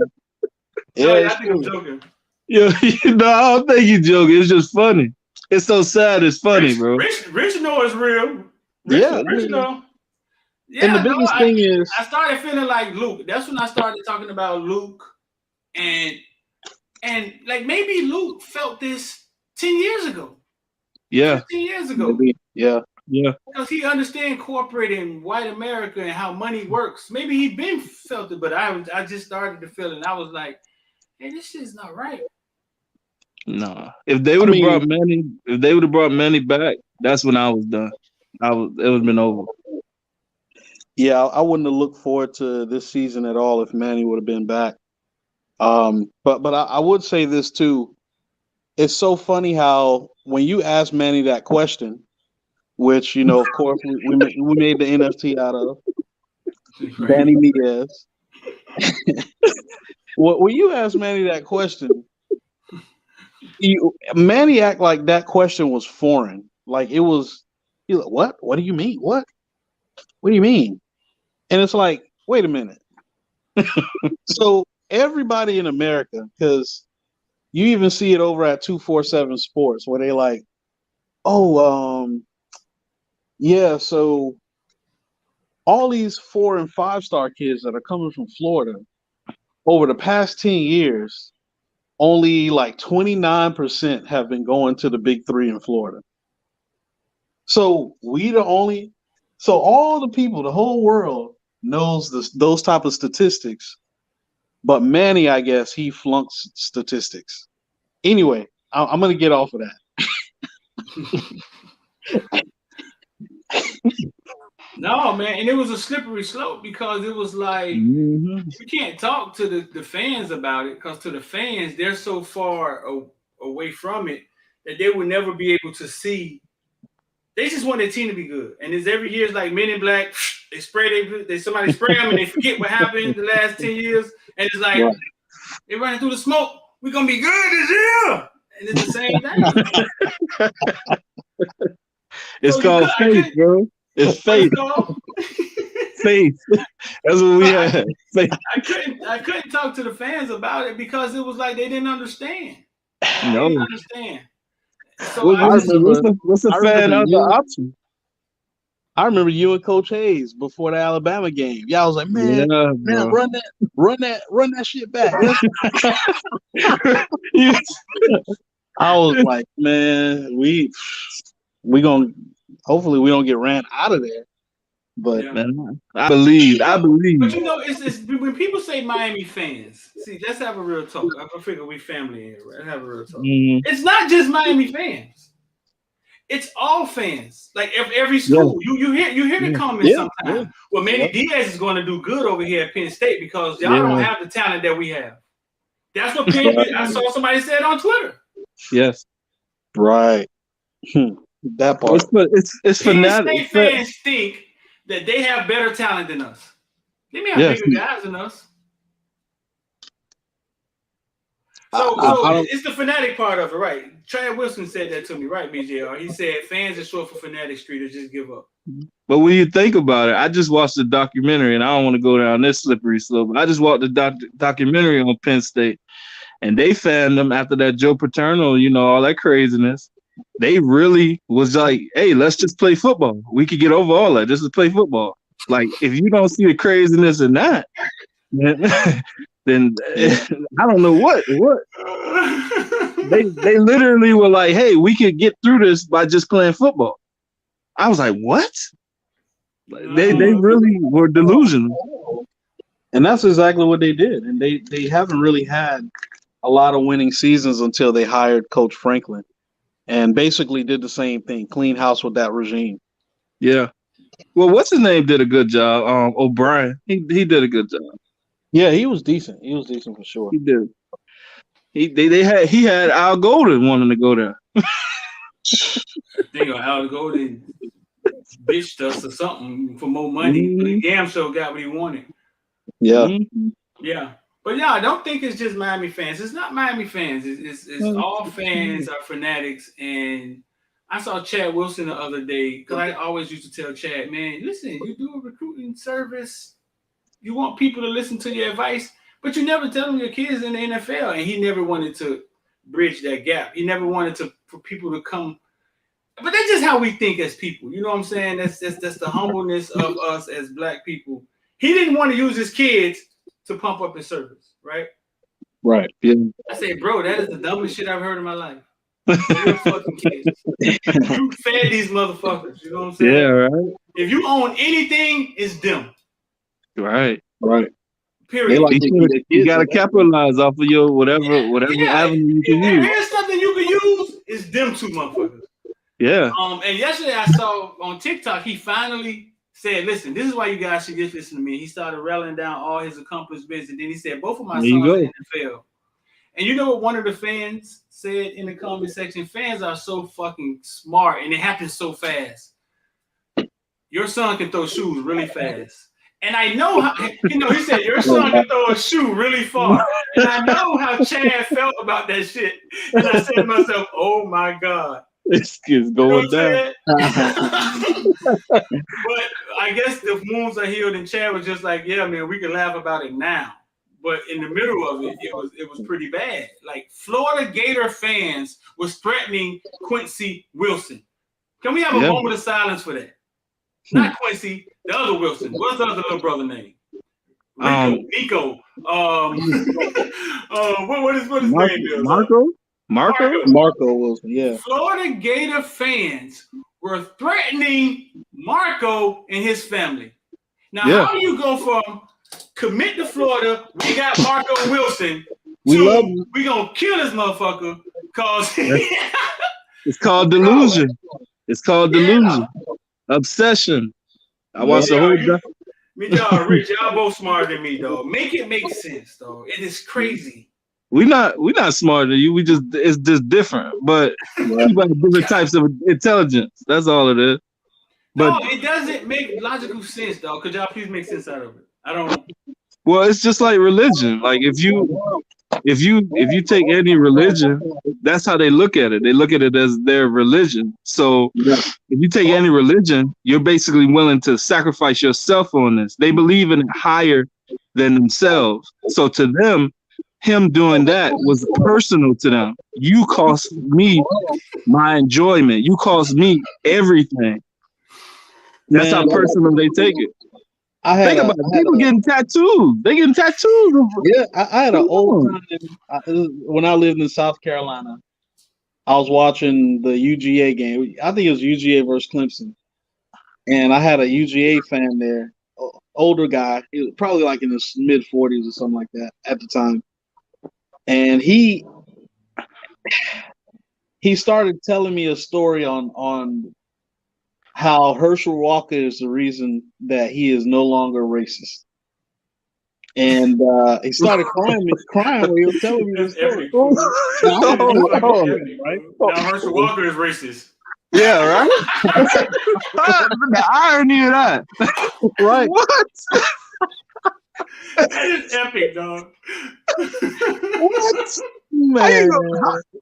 Yeah, I think I'm joking. Yeah, I don't think you're joking. It's just funny. It's so sad. It's funny, bro. Rich know it's real. Rich know. Yeah, and the biggest thing is, I started feeling like Luke. That's when I started talking about Luke, and like maybe Luke felt this 10 years ago. Yeah, 10 years ago. Maybe. Yeah. Because he understands corporate and white America and how money works. Maybe he been felt it, but I just started to feel it. And I was like, hey, this shit's not right. No, if they would have brought Manny back, that's when I was done. It would have been over. Yeah, I wouldn't have looked forward to this season at all if Manny would have been back. But I would say this too. It's so funny how when you ask Manny that question, which of course we made the NFT out of Manny Diaz. When you ask Manny that question, Manny act like that question was foreign. Like it was. He's like, what? What do you mean? What do you mean? And it's like, wait a minute. So everybody in America, because you even see it over at 247 Sports, where they like, yeah, so all these 4 and 5 star kids that are coming from Florida over the past 10 years, only like 29% have been going to the big 3 in Florida. So all the people, the whole world knows those type of statistics, but Manny, I guess he flunks statistics. Anyway, I'm going to get off of that. No, man, and it was a slippery slope because it was like you can't talk to the fans about it because to the fans, they're so far away from it that they would never be able to see. They just want their team to be good, and it's every year it's like Men in Black. Somebody spray them and they forget what happened the last 10 years, and it's like they're running through the smoke. We're gonna be good this year, and it's the same thing. It's called faith, bro. It's faith. Faith. That's what we had. Faith. I couldn't talk to the fans about it because it was like they didn't understand. No. They didn't understand. So what's the fan other option? I remember you and Coach Hayes before the Alabama game. Yeah, I was like, man, run that shit back. I was like, man, we gonna hopefully we don't get ran out of there. But man, I believe. But it's when people say Miami fans. See, let's have a real talk. I figure we family here, right? Let's have a real talk. It's not just Miami fans. It's all fans. Like every school, you hear the comments sometimes. Well, Manny Diaz is going to do good over here at Penn State because y'all don't have the talent that we have. That's what I saw somebody said on Twitter. Yes. Right. That part. It's fanatic. Penn State fans think that they have better talent than us. They may have bigger guys than us. So it's the fanatic part of it, right? Chad Wilson said that to me, right, BJR? He said fans are short for fanatic street or just give up. But when you think about it, I just watched the documentary, and I don't want to go down this slippery slope. I just watched the documentary on Penn State, and they fanned them after that Joe Paterno, all that craziness. They really was like, hey, let's just play football. We could get over all that. Just to play football. Like, if you don't see the craziness in that, then I don't know what. They literally were like, "Hey, we could get through this by just playing football." I was like, "What?" They really were delusional. And that's exactly what they did. And they haven't really had a lot of winning seasons until they hired Coach Franklin and basically did the same thing, clean house with that regime. Yeah. Well, what's his name did a good job. O'Brien. He did a good job. Yeah, he was decent. He was decent for sure. He did. He had Al Golden wanting to go there. I think Al Golden bitched us or something for more money. But he damn sure got what he wanted. Yeah. Yeah. But yeah, I don't think it's just Miami fans. It's not Miami fans. It's all fans are fanatics. And I saw Chad Wilson the other day, because I always used to tell Chad, man, listen, you do a recruiting service. You want people to listen to your advice, but you never tell them your kids in the NFL. And he never wanted to bridge that gap. He never wanted for people to come. But that's just how we think as people. You know what I'm saying? That's the humbleness of us as Black people. He didn't want to use his kids to pump up his service, right? Right. Yeah. I say, bro, that is the dumbest shit I've heard in my life. Your fucking kids. You fed these motherfuckers. You know what I'm saying? Yeah, right. If you own anything, it's them. Right. Period. You got to capitalize off of your whatever avenue you can use. Here's something you can use. It's them two motherfuckers. Yeah. And yesterday I saw on TikTok, he finally said, listen, this is why you guys should just listen to me. He started rallying down all his accomplishments, and then he said, both of my sons are in the NFL. And you know what one of the fans said in the comment section? Fans are so fucking smart, and it happens so fast. Your son can throw shoes really fast. And I know how, he said, your son can throw a shoe really far. And I know how Chad felt about that shit. And I said to myself, oh my God. This kid's going down. But I guess the wounds are healed, and Chad was just like, yeah, man, we can laugh about it now. But in the middle of it, it was pretty bad. Like, Florida Gator fans was threatening Quincy Wilson. Can we have a moment of silence for that? Not Quincy, the other Wilson. What's the other little brother name? Nico. What his name is? Marco Wilson, yeah. Florida Gator fans were threatening Marco and his family. Now, how do you go from commit to Florida, we got Marco Wilson, we gonna kill this motherfucker because it's called delusion. It's called delusion. Obsession. I watched the whole y'all, Rich, y'all both smarter than me, dog. Make it make sense, dog. It is crazy. We're not smarter than you. It's just different. But people have different types of intelligence. That's all it is. But no, it doesn't make logical sense, dog. Could y'all please make sense out of it? I don't. Well, it's just like religion. Like if you take any religion, that's how they look at it. They look at it as their religion. So if you take any religion, you're basically willing to sacrifice yourself on this. They believe in it higher than themselves. So to them, him doing that was personal to them. You cost me my enjoyment. You cost me everything. That's how personal they take it. Think about it. People getting tattoos. They getting tattoos. Yeah, I had an old time when I lived in South Carolina. I was watching the UGA game. I think it was UGA versus Clemson. And I had a UGA fan there, older guy, he was probably like in his mid-40s or something like that at the time. And he started telling me a story on how Herschel Walker is the reason that he is no longer racist. And he started crying when he was telling me this story. Now Herschel Walker is racist. Yeah, right? The irony of that. Right. What? That is epic, dog. What? Man.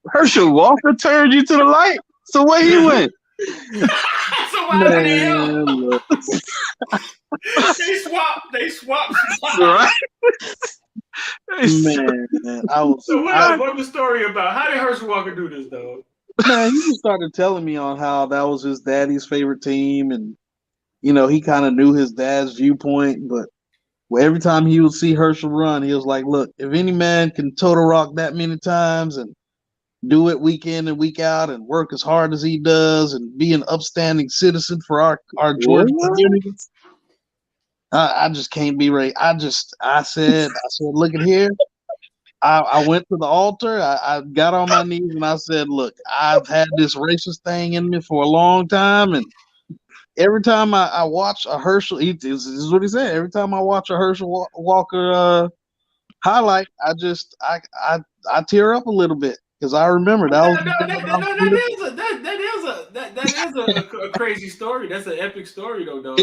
Herschel Walker turned you to the light? So where he went? So why the hell? They swapped. Right? Man, so what was the story about? How did Herschel Walker do this, though? Man, he just started telling me on how that was his daddy's favorite team, and he kind of knew his dad's viewpoint, but every time he would see Herschel run, he was like, "Look, if any man can toe the rock that many times and do it week in and week out and work as hard as he does and be an upstanding citizen for our Georgia community, I just can't be right." I said, look at here. I went to the altar. I got on my knees and I said, "Look, I've had this racist thing in me for a long time, and every time I watch a Herschel, this is what he said. Every time I watch a Herschel Walker highlight, I tear up a little bit because I remember that was a crazy story. That's an epic story, though, dog.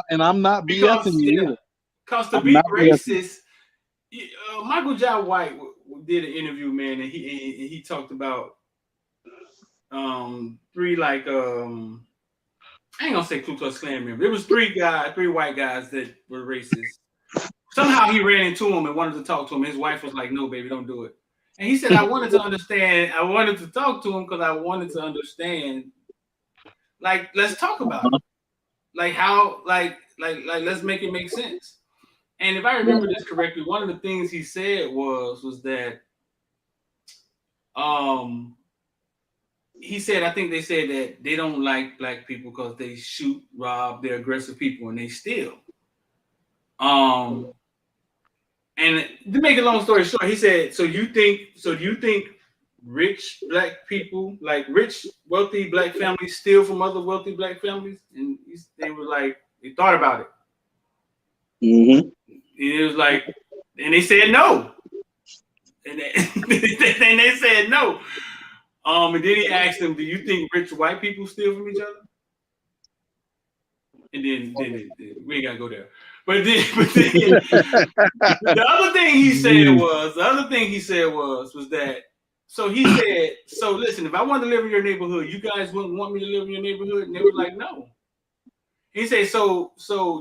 And I'm not BSing you either. Because to be racist, Michael Jai White did an interview, man, and he talked about three I ain't gonna say Ku Klux Klan members. It was three white guys that were racist. Somehow he ran into him and wanted to talk to him. His wife was like, "No, baby, don't do it." And he said, "I wanted to understand. I wanted to talk to him because I wanted to understand. Like, let's talk about it. Like how, like, let's make it make sense." And if I remember this correctly, one of the things he said was that, he said, I think they said that they don't like black people because they shoot, rob, they're aggressive people, and they steal. And to make a long story short, he said, do you think rich black people, like rich, wealthy black families, steal from other wealthy black families? And they were like, they thought about it. Mm-hmm. It was like, and they said no. And they said no. And then he asked them, "Do you think rich white people steal from each other?" And then we ain't gotta go there. But then the other thing he said was that. So he said, "So listen, if I wanted to live in your neighborhood, you guys wouldn't want me to live in your neighborhood?" And they were like, "No." He said, "So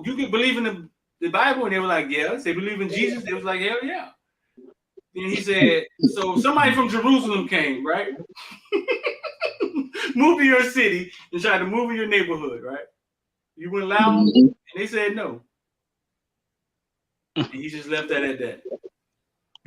you can believe in the Bible?" And they were like, "Yeah." They believe in Jesus. They was like, "Hell yeah." Then he said, "So somebody from Jerusalem came, right? Moved to your city and tried to move in your neighborhood, right? You wouldn't allow them?" And they said no. And he just left that at that.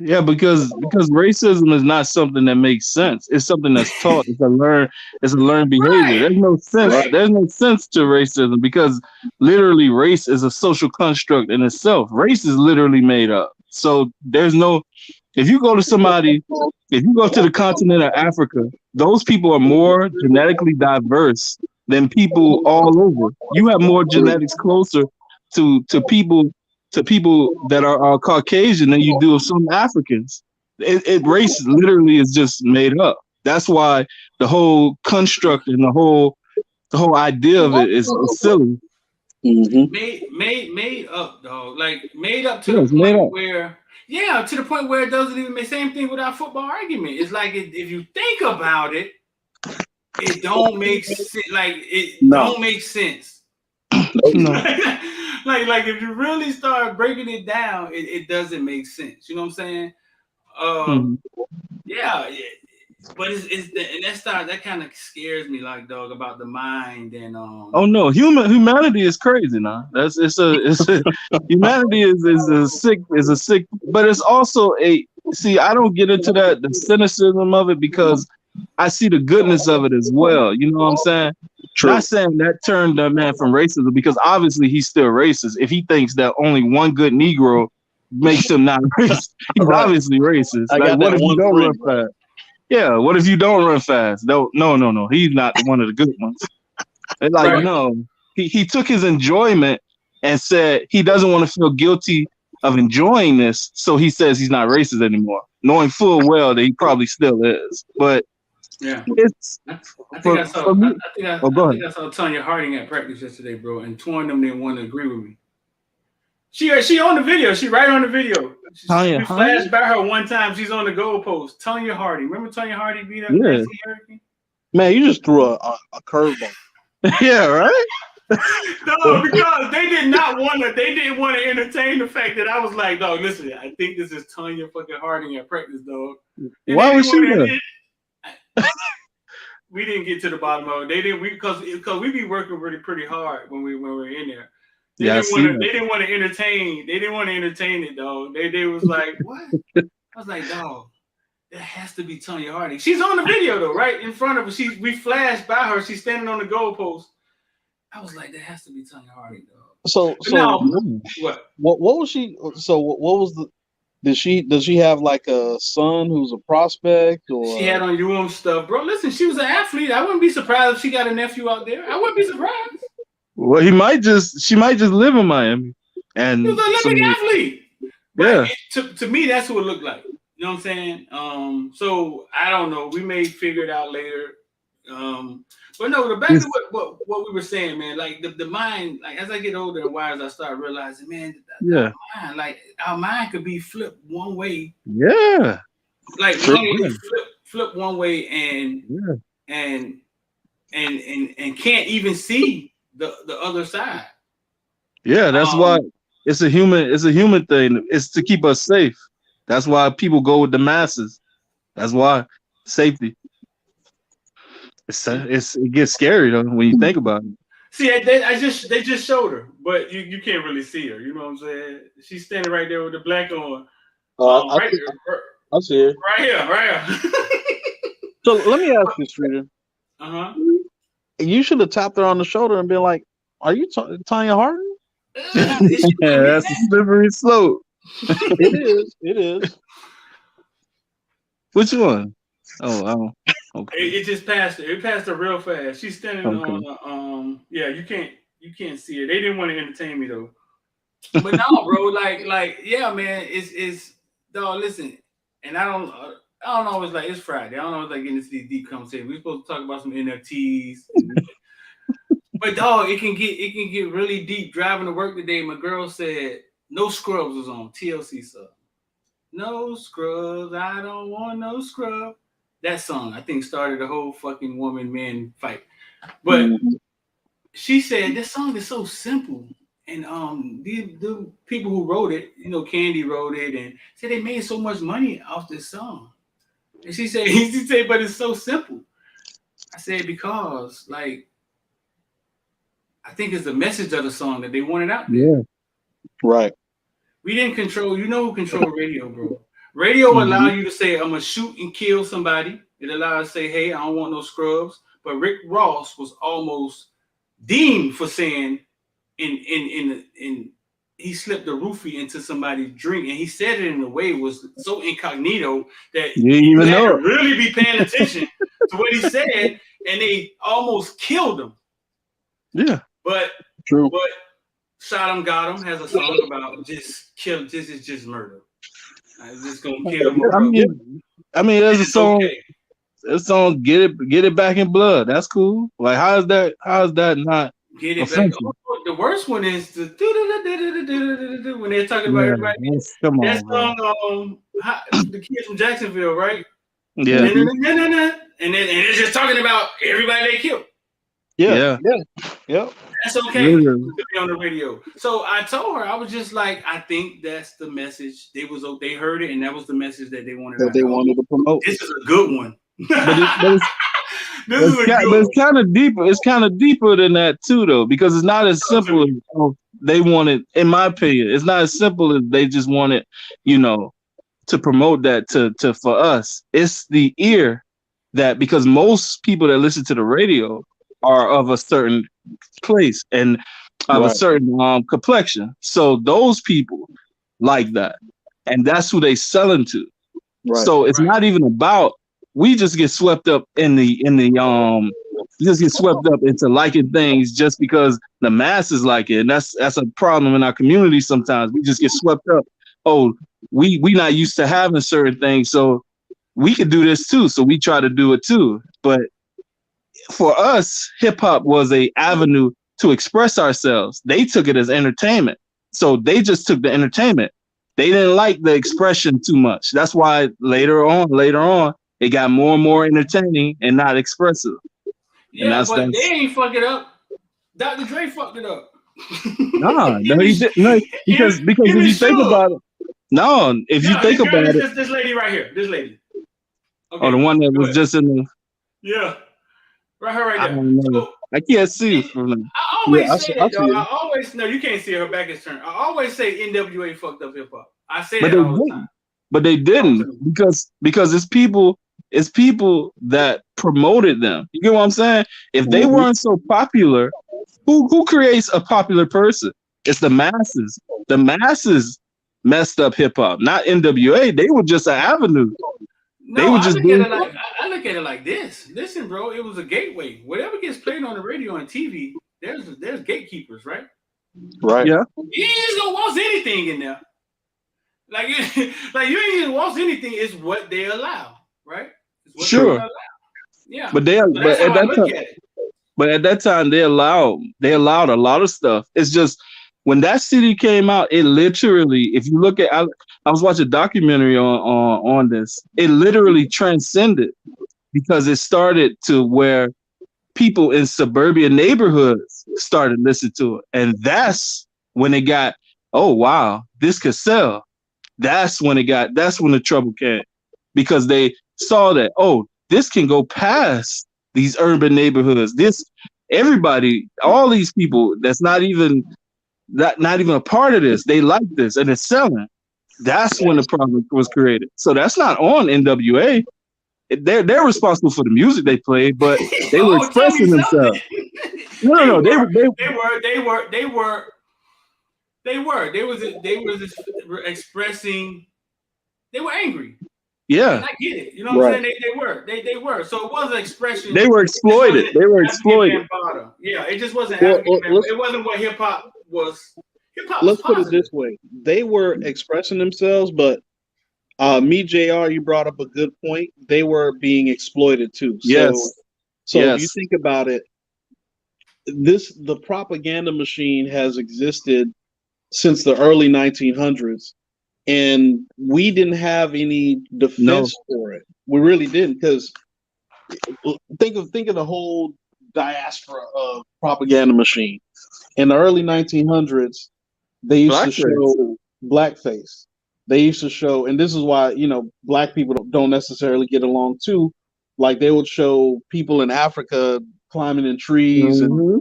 Yeah, because racism is not something that makes sense. It's something that's taught. It's a learned behavior. There's no sense. There's no sense to racism because literally race is a social construct in itself. Race is literally made up. So there's no. If you go to the continent of Africa, those people are more genetically diverse than people all over. You have more genetics closer to people that are Caucasian than you do of some Africans. Race literally is just made up. That's why the whole construct and the whole idea of it is silly. Mm-hmm. Made up, dog. Like made up to the point where. Yeah, to the point where it doesn't even make same thing with our football argument. It's like if you think about it, it don't make sense. Like don't make sense. No. like if you really start breaking it down, it doesn't make sense. You know what I'm saying? Yeah. But that kind of scares me, like dog, about the mind and Oh no, humanity is crazy now. Humanity is a sick, but it's also I don't get into the cynicism of it because I see the goodness of it as well. You know what I'm saying? True. Not saying that turned that man from racism because obviously he's still racist. If he thinks that only one good Negro makes him not racist, he's obviously racist. Like, what if you don't run fast? Yeah, what if you don't run fast? No. He's not one of the good ones. And no, he took his enjoyment and said he doesn't want to feel guilty of enjoying this, so he says he's not racist anymore, knowing full well that he probably still is. But yeah, I go ahead. saw Tanya Harding at practice yesterday, bro, and two of them didn't want to agree with me. She on the video. She right on the video. She flashed by her one time. She's on the goalpost. Tanya Harding. Remember Tanya Harding beat up Nancy Hurricane? Man, you just threw a curveball. Yeah, right? No, because they didn't want to entertain the fact that I was like, dog, listen, I think this is Tanya fucking Harding at practice, dog. And why was she there? we didn't get to the bottom of it. They didn't because we be working really pretty hard when we're in there. They didn't want to entertain. They didn't want to entertain it, though. They was like, what? I was like, dog, that has to be Tonya Harding. She's on the video though, right in front of her. We flashed by her. She's standing on the goalpost. I was like, that has to be Tonya Harding, dog. So what was she? So what was the? Does she have like a son who's a prospect or? She had on UM stuff, bro. Listen, she was an athlete. I wouldn't be surprised if she got a nephew out there. I wouldn't be surprised. Well, she might just live in Miami. And he was an Olympic athlete. Yeah. To me, that's what it looked like. You know what I'm saying? So I don't know. We may figure it out later. But no, back to what we were saying, man. Like the mind, like as I get older and wiser, I start realizing, man, our mind could be flipped one way. Yeah. Like flip one way and can't even see the other side. Yeah, that's why it's a human thing. It's to keep us safe. That's why people go with the masses. That's why safety. It gets scary though when you think about it. See, they just showed her, but you can't really see her. You know what I'm saying? She's standing right there with the black on. I see it. Right here. So let me ask you, Streeter. You should have tapped her on the shoulder and been like, "Are you Tonya Harding?" Yeah, that's a slippery slope. It is. Which one? Oh, okay. It just passed her. It passed her real fast. She's standing on. Yeah, you can't see her. They didn't want to entertain me though. But no, bro. Like, yeah, man. It's dog. Listen, and I don't always like. It's Friday. I don't always like getting into these deep conversations. We're supposed to talk about some NFTs. But dog, it can get really deep. Driving to work today, my girl said No Scrubs was on TLC sub. No scrubs. I don't want no scrub. That song, I think, started the whole fucking woman-man fight. But she said this song is so simple. And the people who wrote it, you know, Candy wrote it and said they made so much money off this song. And she said, but it's so simple. I said, because, like, I think it's the message of the song that they wanted out there. Yeah. Right. We didn't control, you know who controlled radio, bro. Radio allow you to say, I'm going to shoot and kill somebody. It allows to say, hey, I don't want no scrubs. But Rick Ross was almost deemed for saying he slipped a roofie into somebody's drink. And he said it in a way was so incognito that you had to really be paying attention to what he said. And they almost killed him. Yeah. But Shot 'em, Got 'em has a song about just kill. This is just murder. I'm just gonna kill him. I mean, there's a song. Okay. A song, get it back in blood. That's cool. Like, how is that not? Get it back. Oh, the worst one is the when they're talking about everybody. Come on, that song, the kids from Jacksonville, right? Yeah. And it's just talking about everybody they killed. Yeah. That's okay to be on the radio. So I told her, I was just like, I think that's the message. They heard it, and that was the message that they wanted. That they wanted to promote. This is a good one. It's kind of deeper. It's kind of deeper than that too, though, because it's not as simple as they wanted. In my opinion, it's not as simple as they just wanted, to promote that to for us. It's the ear that, because most people that listen to the radio are of a certain place and of a certain complexion. So those people like that, and that's who they selling to. Right. So it's not even about. We just get swept up just get swept up into liking things just because the masses like it, and that's a problem in our community. Sometimes we just get swept up. Oh, we not used to having certain things, so we could do this too. So we try to do it too. But for us, hip hop was a avenue to express ourselves. They took it as entertainment, so they just took the entertainment. They didn't like the expression too much. That's why later on. It got more and more entertaining and not expressive. Yeah, but they ain't fuck it up. Dr. Dre fucked it up. No, he didn't. No, because if you think about it, this lady right here, this lady. Okay, the one that was just in the. Yeah. Right, her right I there. don't know. So I can't see it from there. I Yeah, always say I that, see dog. it. I always no, you can't see her back is turned. I always say NWA fucked up hip hop. I say But that they all the time. didn't. But they Talk to didn't me. because it's people that promoted them. You get what I'm saying? If they Mhm. weren't so popular, who creates a popular person? It's the masses. The masses messed up hip hop, not NWA. They were just an avenue. They No, were I just look at doing it like I look at it like this. Listen, bro, it was a gateway. Whatever gets played on the radio and TV, there's gatekeepers, right? Right. yeah. You ain't just gonna watch anything in there. Like, like you ain't just watch anything. It's what they allow, right? It's what they're Sure. gonna allow. Yeah. But So that's how I look at it. at that time they allowed a lot of stuff. It's just when that CD came out, it literally, if you look at, I was watching a documentary on this. It literally transcended because it started to where people in suburban neighborhoods started listening to it, and that's when it got, oh wow, this could sell. That's when the trouble came because they saw that, oh, this can go past these urban neighborhoods. Everybody, all these people that's not even a part of this, they like this and it's selling. That's when the problem was created. So that's not on NWA. They're responsible for the music they played, but they were Oh, tell me expressing themselves. something. No, they was expressing. They were angry. yeah. And I get it. You know what I'm saying? They were. So it was an expression. They were exploited. They were exploited. Yeah, it just wasn't Well, African. It wasn't what hip hop was. Hip hop was Let's put it positive. this way: they were expressing themselves, but me, JR, you brought up a good point. They were being exploited too. Yes. So if you Yes. think about it, the propaganda machine has existed since the early 1900s, and we didn't have any defense for it. We really didn't, because think of the whole diaspora of propaganda machine. In the early 1900s, they used to show blackface. They used to show, and this is why, black people don't necessarily get along too. Like, they would show people in Africa climbing in trees and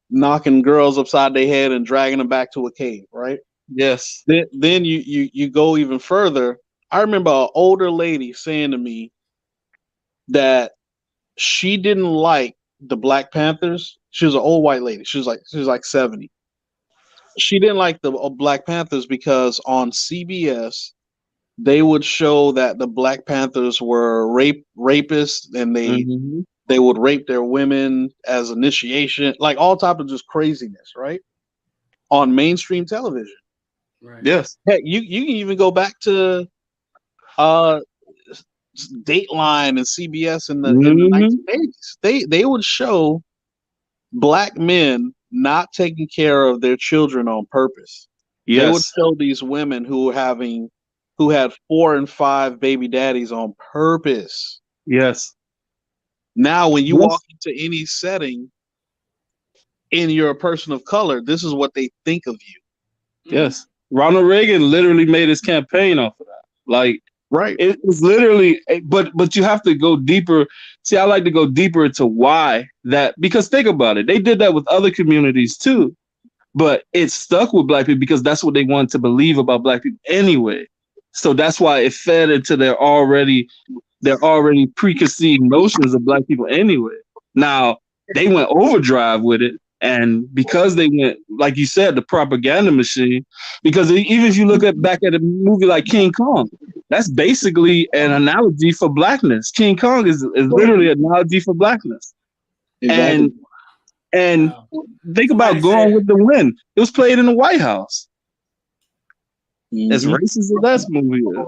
knocking girls upside their head and dragging them back to a cave, right? Yes. Then you go even further. I remember an older lady saying to me that she didn't like the Black Panthers. She was an old white lady. She was like 70. She didn't like the Black Panthers because on CBS they would show that the Black Panthers were rapists, and they would rape their women as initiation, like all type of just craziness, right? On mainstream television. Right. Yes. Heck, you can even go back to Dateline and CBS in the 1980s. They would show black men not taking care of their children on purpose. Yes. They would show these women who had 4 and 5 baby daddies on purpose. Yes. Now, when you walk into any setting and you're a person of color, this is what they think of you. Yes. Ronald Reagan literally made his campaign off of that. Like, right. It was literally, but you have to go deeper. See, I like to go deeper into why that, because think about it. They did that with other communities too, but it stuck with black people because that's what they wanted to believe about black people anyway. So that's why it fed into their already preconceived notions of black people anyway. Now, they went overdrive with it. And because they went, like you said, the propaganda machine, because even if you look back at a movie like King Kong, that's basically an analogy for blackness. King Kong is literally an analogy for blackness. Exactly. And think about Gone with the Wind. It was played in the White House. As racist as that movie is.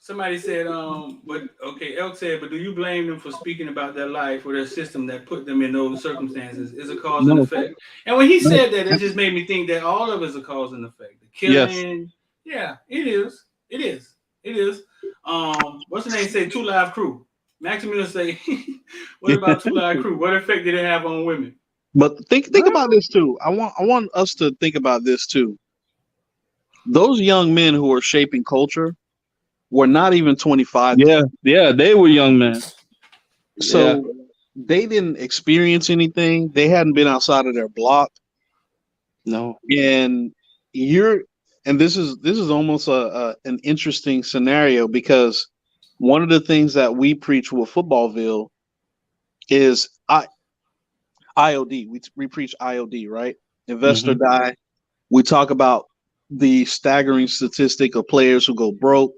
Somebody said, Elk said, but do you blame them for speaking about their life or their system that put them in those circumstances? Is a cause and effect. And when he said that, it just made me think that all of it is a cause and effect. The killing, yeah, it is. It is. It is. What's the name? Say 2 Live Crew. Maximilian say, what about 2 Live Crew? What effect did it have on women? But think about this too. I want us to think about this too. Those young men who are shaping culture were not even 25. Yeah, they were young men. So they didn't experience anything. They hadn't been outside of their block. No. And this is almost an interesting scenario, because one of the things that we preach with Footballville is IOD. We preach IOD, right? Invest or die. We talk about the staggering statistic of players who go broke.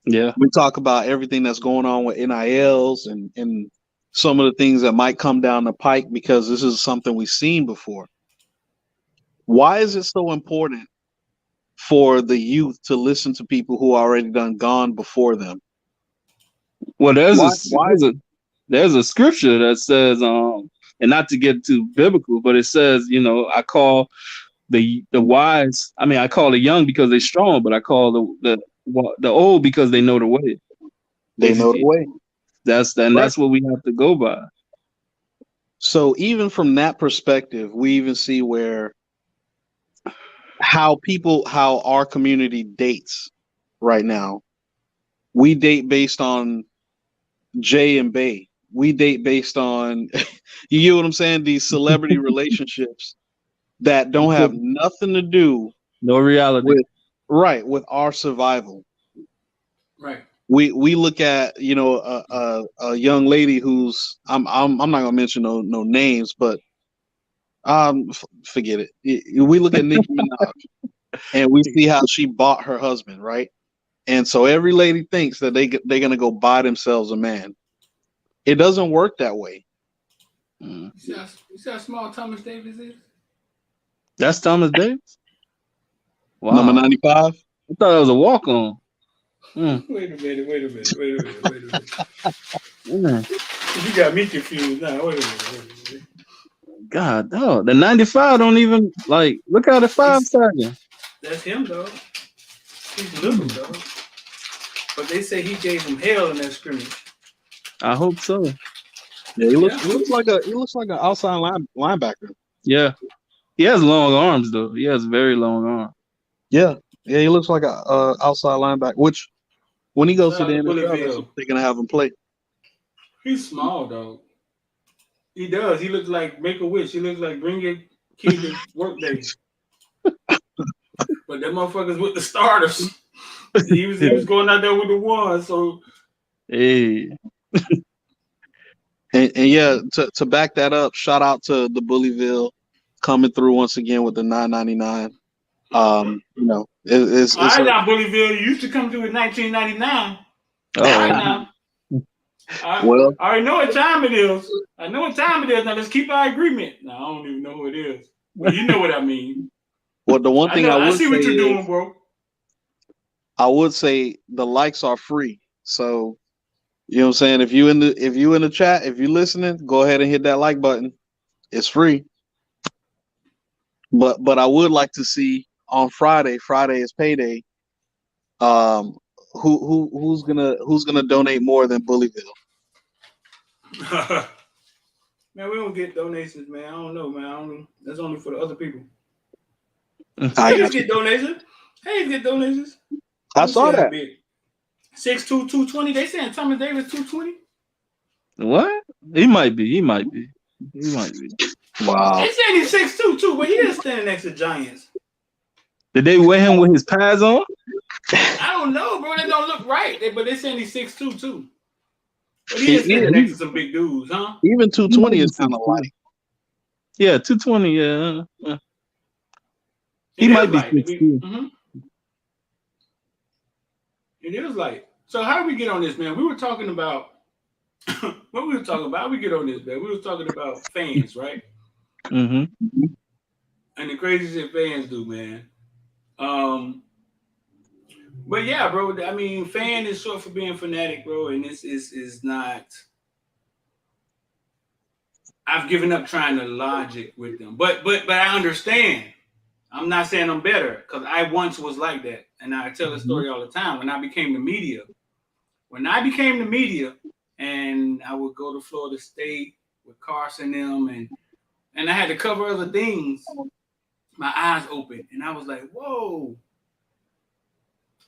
Yeah. We talk about everything that's going on with NILs and some of the things that might come down the pike, because this is something we've seen before. Why is it so important for the youth to listen to people who already done gone before them? Well, Why? there's a scripture that says, and not to get too biblical, but it says, I call the wise. I mean, I call the young because they're strong, but I call the old because they know the way. They know the way. That's what we have to go by. So even from that perspective, we even see how our community dates right now. We date based on Jay and Bay. We date based on, you get what I'm saying? These celebrity relationships that don't have nothing to do, no reality, with our survival. Right. We look at a young lady who's I'm not gonna mention no names, but forget it. We look at Nicki Minaj and we see how she bought her husband, right? And so every lady thinks that they're gonna go buy themselves a man. It doesn't work that way. You see how small Thomas Davis is? That's Thomas Davis? Wow. Number 95? I thought it was a walk-on. Wait a minute. You got me confused now. Wait a minute. God, no, the 95 don't even look at the 5-second. That's him though. He's little though. But they say he gave him hell in that scrimmage. I hope so. Yeah, he looks like an outside linebacker. Yeah. He has long arms though. He has very long arms. Yeah, he looks like a outside linebacker, which when he goes to the NFL, they're gonna have him play. He's small, dog. He does. He looks like Make-A-Wish. He looks like bring your kid to work day. But that motherfucker's with the starters. He was going out there with the ones. So hey. and yeah, to back that up, shout out to the Bullyville coming through once again with the $9.99. It's all right now, Bullyville. You used to come through in 1999. All right now. I already know what time it is. I know what time it is. Now let's keep our agreement. Now I don't even know who it is. But you know what I mean. Well, the one thing I see what you're doing, bro. I would say the likes are free. So you know what I'm saying? If you in the chat, if you're listening, go ahead and hit that like button. It's free. But I would like to see on Friday. Friday is payday. Who's gonna donate more than Bullyville? Man, we don't get donations, man. I don't know, man. That's only for the other people. I get donations. Hey, get donations. I saw that. 6'2", 220. They saying Thomas Davis 220. What? He might be. Wow. They saying he's 6'2", too, but he is standing next to giants. Did they wear him with his pads on? I don't know, bro. That don't look right. But they saying he's 6'2", too. But he is standing next to some big dudes, huh? Even 220 is kind of light. Yeah, 220. Yeah. He might be 6'2". Mm-hmm. It is light. So how did we get on this, man? We were talking about what we were talking about. How we get on this, man? We were talking about fans, right? Mm-hmm. And the crazy shit fans do, man. But yeah, bro. I mean, fan is short for being fanatic, bro. And this is not. I've given up trying to logic with them, but I understand. I'm not saying I'm better because I once was like that, and I tell the story all the time. When I became the media, and I would go to Florida State with Carson them, and I had to cover other things. My eyes opened, and I was like, "Whoa,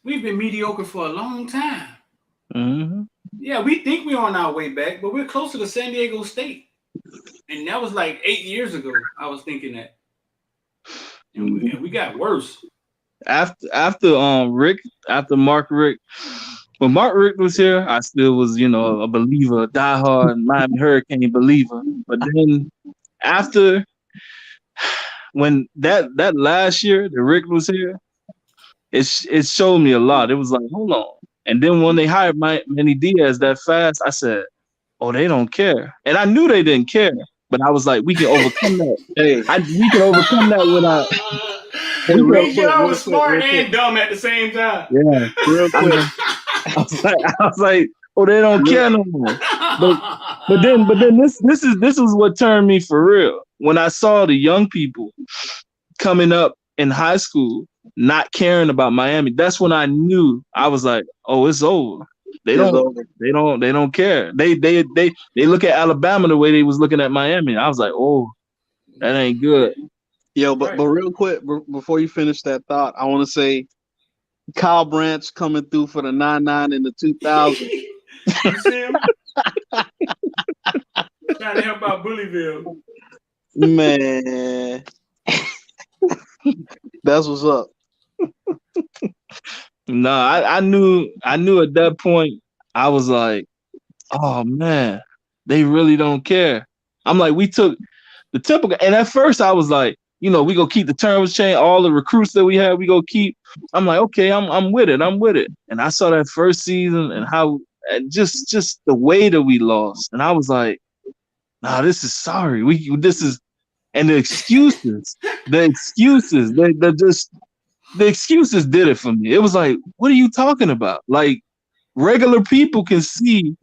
we've been mediocre for a long time." Mm-hmm. Yeah, we think we're on our way back, but we're closer to San Diego State And that was like 8 years ago. I was thinking that. And we got worse. After Mark Rick, when Mark Rick was here, I still was, a believer, a diehard Miami Hurricane believer. But then after when that last year that Rick was here, it showed me a lot. It was like, hold on. And then when they hired Manny Diaz that fast, I said, oh, they don't care. And I knew they didn't care. But I was like, we can overcome that. We can overcome that when Rick Young was smart and dumb at the same time. Yeah, real quick. I was like, oh, they don't care no more. But then this is what turned me for real. When I saw the young people coming up in high school not caring about Miami, that's when I knew. I was like, oh, it's over. They don't care. They look at Alabama the way they was looking at Miami. I was like, oh, that ain't good. Yo, but real quick, before you finish that thought, I want to say Kyle Branch coming through for the 99 in the 2000. You see him? Trying to help out Bullyville. Man. That's what's up. No, I knew at that point, I was like, oh man, they really don't care. I'm like, we took the typical, and at first I was like, we go keep the terms change, all the recruits that we had, we go keep. I'm like, okay, I'm with it. And I saw that first season and how just the way that we lost. And I was like, nah, this is sorry. And the excuses, the excuses did it for me. It was like, what are you talking about? Like, regular people can see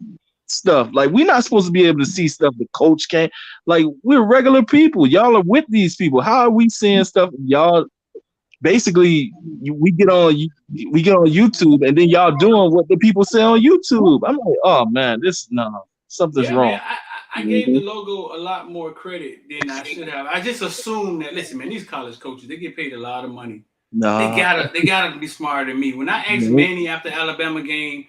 stuff. Like, we're not supposed to be able to see stuff the coach can't. Like, we're regular people. Y'all are with these people. How are we seeing stuff? Y'all basically, we get on YouTube and then y'all doing what the people say on YouTube. I'm like, oh man, something's wrong. Man, I gave the logo a lot more credit than I should have. I just assumed that, listen, man, these college coaches, they get paid a lot of money. No. They gotta be smarter than me. When I asked Manny after the Alabama game,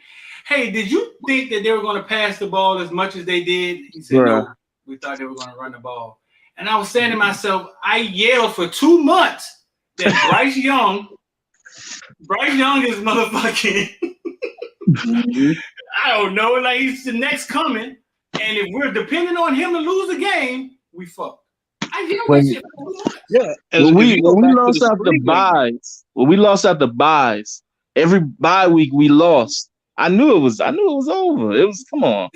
hey, did you think that they were going to pass the ball as much as they did? He said, no, we thought they were going to run the ball. And I was saying to myself, I yelled for 2 months that Bryce Young is motherfucking, I don't know, like he's the next coming. And if we're depending on him to lose the game, we fucked. When we lost out the buys, every bye week we lost. I knew it was over. It was, come on.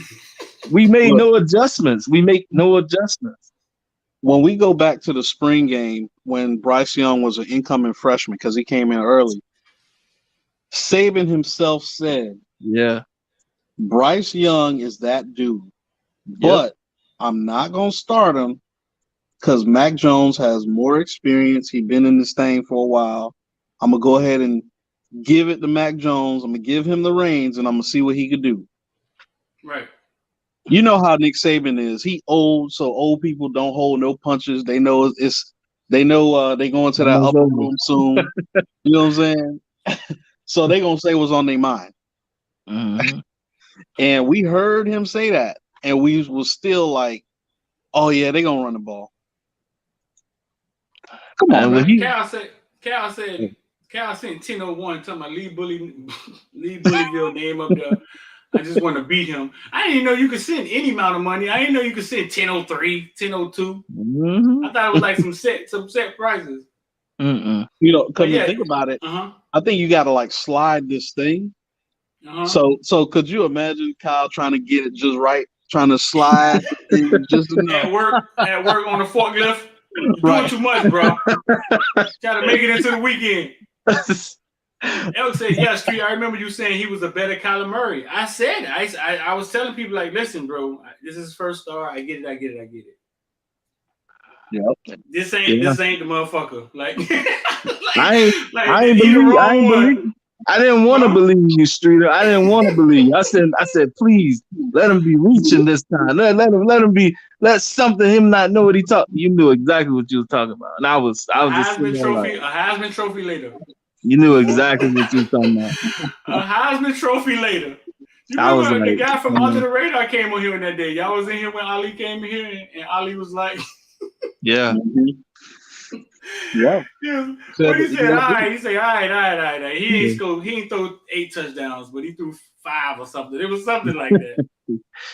We made no adjustments. When we go back to the spring game, when Bryce Young was an incoming freshman because he came in early, Saban himself said, yeah, Bryce Young is that dude. But I'm not going to start him because Mac Jones has more experience. He's been in this thing for a while. I'm going to go ahead and give it to Mac Jones. I'm going to give him the reins, and I'm going to see what he could do. Right. You know how Nick Saban is. He old, so old people don't hold no punches. They know they go into that upper room soon. You know what I'm saying? So they going to say what's on their mind. Mm-hmm. And we heard him say that. And we was still like, oh, yeah, they're going to run the ball. Come on, man. Cal said 1001 talking about Lee Bullyville name up there. I just want to beat him. I didn't even know you could send any amount of money. I didn't know you could send 1003, 1002. Mm-hmm. I thought it was like some set prices. Mm-mm. You know, come to think about it, I think you got to like slide this thing. So could you imagine Kyle trying to get it just right, trying to slide just at work on the forklift? Doing too much, bro. Trying to make it into the weekend. Elk said, yeah, Street, I remember you saying he was a better Kyler Murray. I said it. I was telling people, like, listen, bro, this is his first star. I get it. Yep. This ain't the motherfucker. Like, I didn't want to believe you, Streeter. I didn't want to believe you. I said, please let him be reaching this time. Let him not know what he talked. You knew exactly what you was talking about, and I was just a Heisman Trophy later. You knew exactly what you was talking about. A Heisman Trophy later. You I was remember the like, guy from Under the Radar came on here in that day. Y'all was in here when Ali came in here, and Ali was like, yeah. Yeah. yeah. What he said? All right. He said, all right. He ain't throw 8 touchdowns, but he threw 5 or something. It was something like that.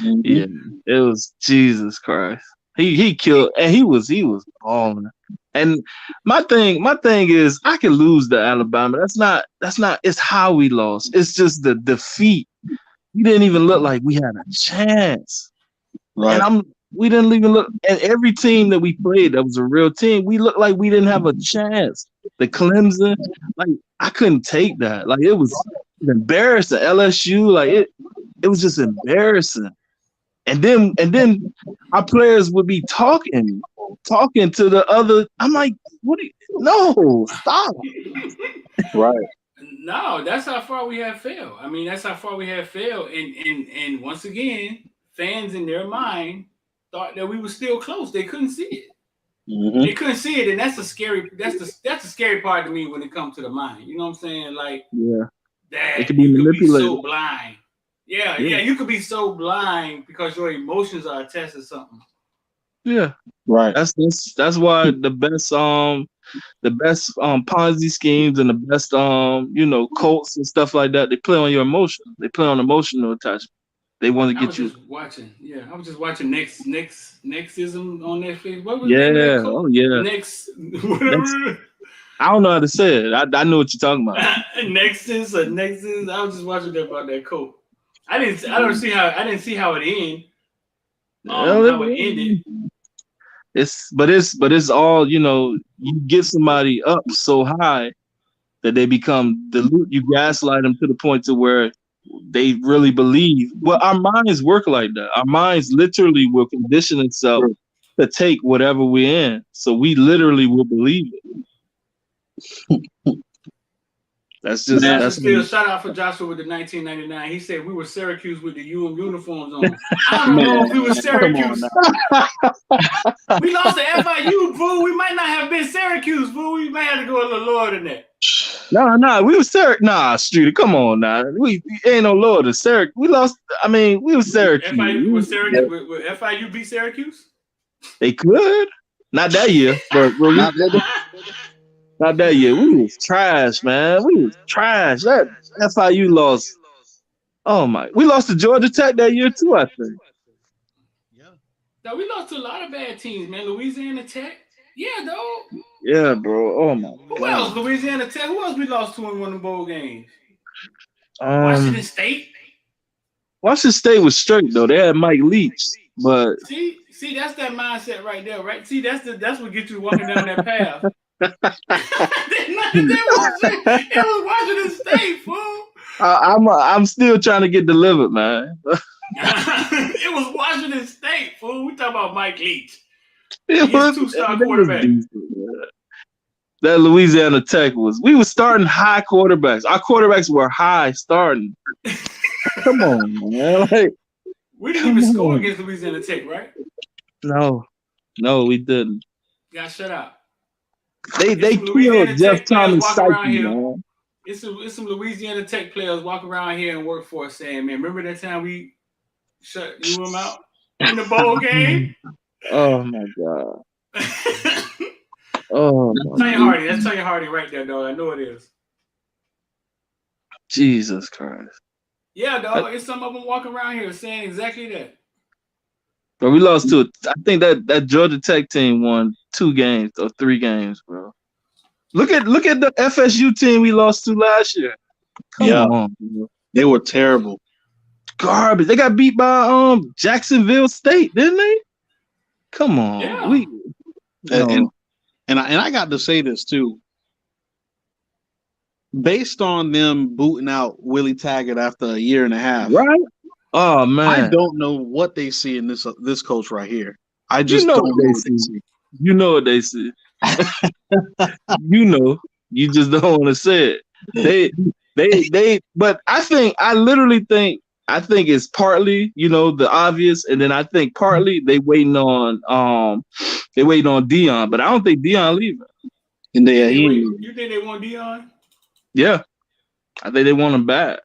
Yeah, it was Jesus Christ. He killed, and he was balling. And my thing is, I can lose to Alabama. That's not. It's how we lost. It's just the defeat. We didn't even look like we had a chance. Right. And we didn't even look. And every team that we played that was a real team, we looked like we didn't have a chance. The Clemson, like I couldn't take that. Like it was embarrassing. LSU, like it was just embarrassing. And then our players would be talking to the other. I'm like, no, stop. Right. No, that's how far we have failed. I mean, that's how far we have failed. And once again, fans in their mind thought that we were still close. They couldn't see it. Mm-hmm. They couldn't see it, and that's the scary part to me when it comes to the mind. You know what I'm saying? Like, yeah, that it can be manipulated. so blind. Yeah, you could be so blind because your emotions are attached to something. Yeah, right. That's why the best Ponzi schemes and the best cults and stuff like that, they play on your emotion. They play on emotional attachment. They want to get you. I was just watching Nexism on Netflix. What was that? Cult? Oh yeah. Whatever. I don't know how to say it. I know what you're talking about. Nexus. I was just watching about that cult. I didn't see how it ended. How it ended. It's all, you get somebody up so high that they become dilute. You gaslight them to the point to where they really believe. Well, our minds work like that. Our minds literally will condition itself to take whatever we're in. So we literally will believe it. That's still shout out for Joshua with the 1999. He said we were Syracuse with the uniforms on. I don't know if we were Syracuse. We lost to FIU, fool. We might not have been Syracuse, fool. We might have to go a little lower than that. No, we were Syracuse. Nah, Streeter, come on now. We ain't no lower than Syracuse. We lost. I mean, we were Syracuse. Would FIU beat Syracuse? They could. Not that year, but not that year. We was trash, man. We was trash. That FIU lost. Oh my! We lost to Georgia Tech that year too, I think. No, we lost to a lot of bad teams, man. Louisiana Tech. Yeah, dog. Yeah, bro. Oh my. Who else? Louisiana Tech. Who else we lost to in one of the bowl games? Washington State. Washington State was straight though. They had Mike Leach, but see, that's that mindset right there, right? See, that's what gets you walking down that path. It was Washington State, fool. I'm still trying to get delivered, man. It was Washington State, fool. We talking about Mike Leach. It was 2-star quarterback. That Louisiana Tech we were starting high quarterbacks. Our quarterbacks were high starting. Come on, man. Like, we didn't even score against Louisiana Tech, right? No, we didn't. Got shut out. They killed Jeff Thomas psyche, man. It's some Louisiana Tech players walking around here and work for us saying, man, remember that time we shut them out in the bowl game? Oh my God. Oh, that's Tanya Hardy right there, dog. I know it is. Jesus Christ. Yeah, dog. It's some of them walking around here saying exactly that. But we lost to I think that Georgia Tech team won 2 games or 3 games, bro. Look at the FSU team we lost to last year. Come on, bro. They were terrible. Garbage. They got beat by Jacksonville State, didn't they? Come on. Yeah. And I got to say this too. Based on them booting out Willie Taggart after a year and a half. Right? Oh man. I don't know what they see in this coach right here. I just don't know what they see. You know what they see. You know. You just don't want to say it. They but I literally think it's partly, the obvious, and then I think partly they waiting on Dion, but I don't think Dion leaving. And you think they want Dion? Yeah. I think they want him back.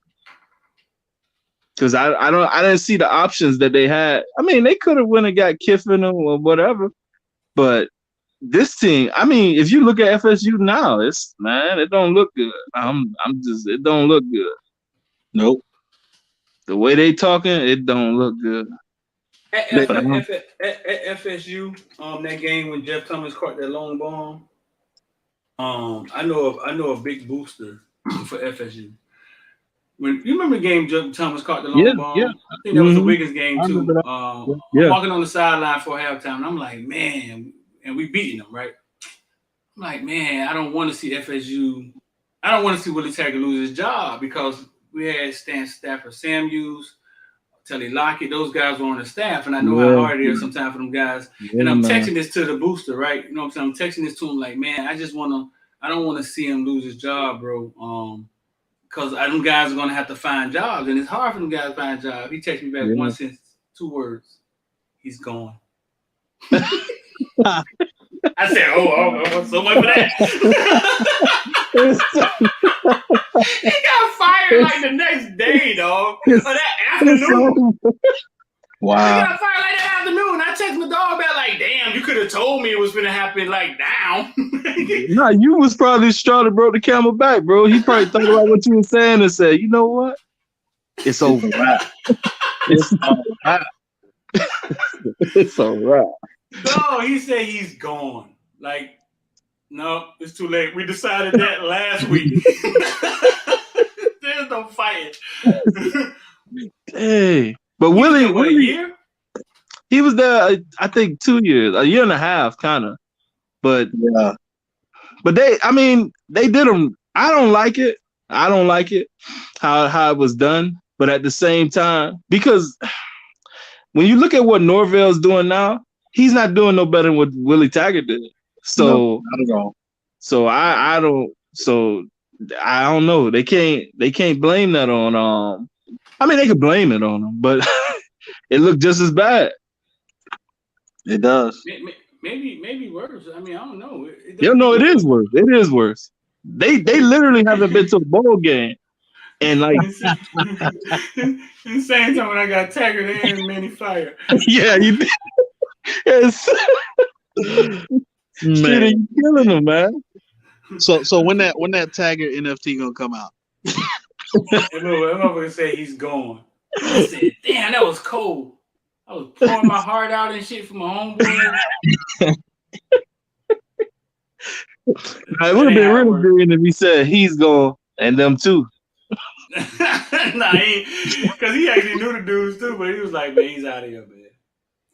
because I didn't see the options that they had. I mean, they could have went and got Kiffin or whatever, but this team, I mean, if you look at FSU now, it don't look good. It don't look good. Nope. The way they talking, it don't look good. At FSU, that game when Jeff Thomas caught that long bomb, I know a big booster for FSU. When you remember the game Jeff Thomas caught the long bomb, I think that was the Wiggins game too. I'm walking on the sideline for halftime, and I'm like, man, and we beating them, right? I'm like, man, I don't want to see FSU. I don't want to see Willie Taggart lose his job because we had Stan Stafford, Sam Hughes, Telly Lockett, those guys were on the staff, and I know how hard it is sometimes for them guys. And I'm texting this to the booster, right? You know what I'm saying? I'm texting this to him like, man, I don't want to see him lose his job, bro. Because them guys are going to have to find jobs, and it's hard for them guys to find jobs. He texted me back one sentence, 2 words. He's gone. I said, oh, so much for that. He got fired like the next day, dog. Or that afternoon. Wow. He got fired like that afternoon. I text my dog back like, damn, you could have told me it was going to happen like now. Nah, you was probably the straw that broke the camel back, bro. He probably thought about what you were saying and said, you know what? It's over. It's all right. It's all right. No, he said he's gone. Like, no, it's too late. We decided that last week. There's no fighting. Hey, but Willie, a year? He was there, I think, 2 years, a year and a half, kind of. But yeah, but they did them. I don't like it. How it was done. But at the same time, because when you look at what Norvell's doing now, he's not doing no better than what Willie Taggart did. So no, not at all. So I don't know. They can't blame that on I mean, they could blame it on him, but it looked just as bad. It does. Maybe worse. I mean, I don't know. It is worse. It is worse. They literally haven't been to a bowl game. And like the same time when I got Taggart and Manny fired. Yeah, you did. Yes. Shit, you killing them, man. So when that Taggart NFT gonna come out? I'm gonna say he's gone. I said, damn, that was cold. I was pouring my heart out and shit for my homeboy. It would have been really green if he said he's gone and them too. Nah, because he actually knew the dudes too, but he was like, man, he's out of here, man.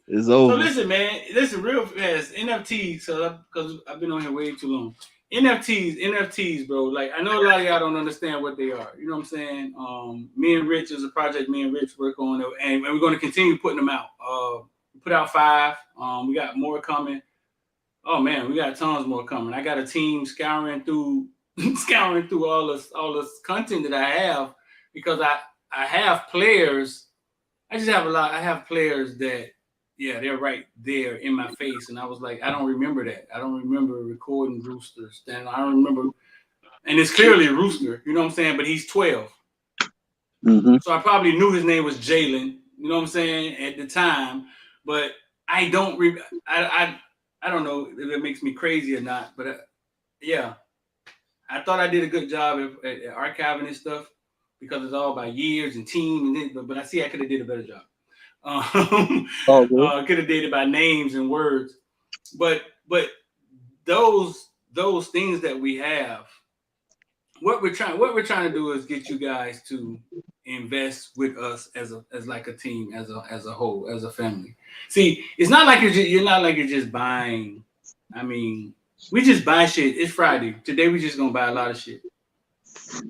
It's over. So listen, man, real fast. NFTs, because I've been on here way too long. NFTs, bro. Like, I know a lot of y'all don't understand what they are. You know what I'm saying? Me and Rich is a project me and Rich work on, and we're going to continue putting them out. We put out 5. We got more coming. Oh man, we got tons more coming. I got a team scouring through all this content that I have, because I have players. I have players that, yeah, they're right there in my face. And I was like, I don't remember that. I don't remember recording Rooster. I don't remember. And it's clearly Rooster, you know what I'm saying? But he's 12. Mm-hmm. So I probably knew his name was Jalen, you know what I'm saying, at the time. But I don't I don't know if it makes me crazy or not. But yeah, I thought I did a good job at archiving this stuff, because it's all by years and team. But I see I could have did a better job. Could have did it by names and words, but those things that we have, what we're trying to do is get you guys to invest with us as like a team, as a whole, as a family. See, it's not like you're just buying. I mean, we just buy shit. It's Friday. Today we just gonna buy a lot of shit.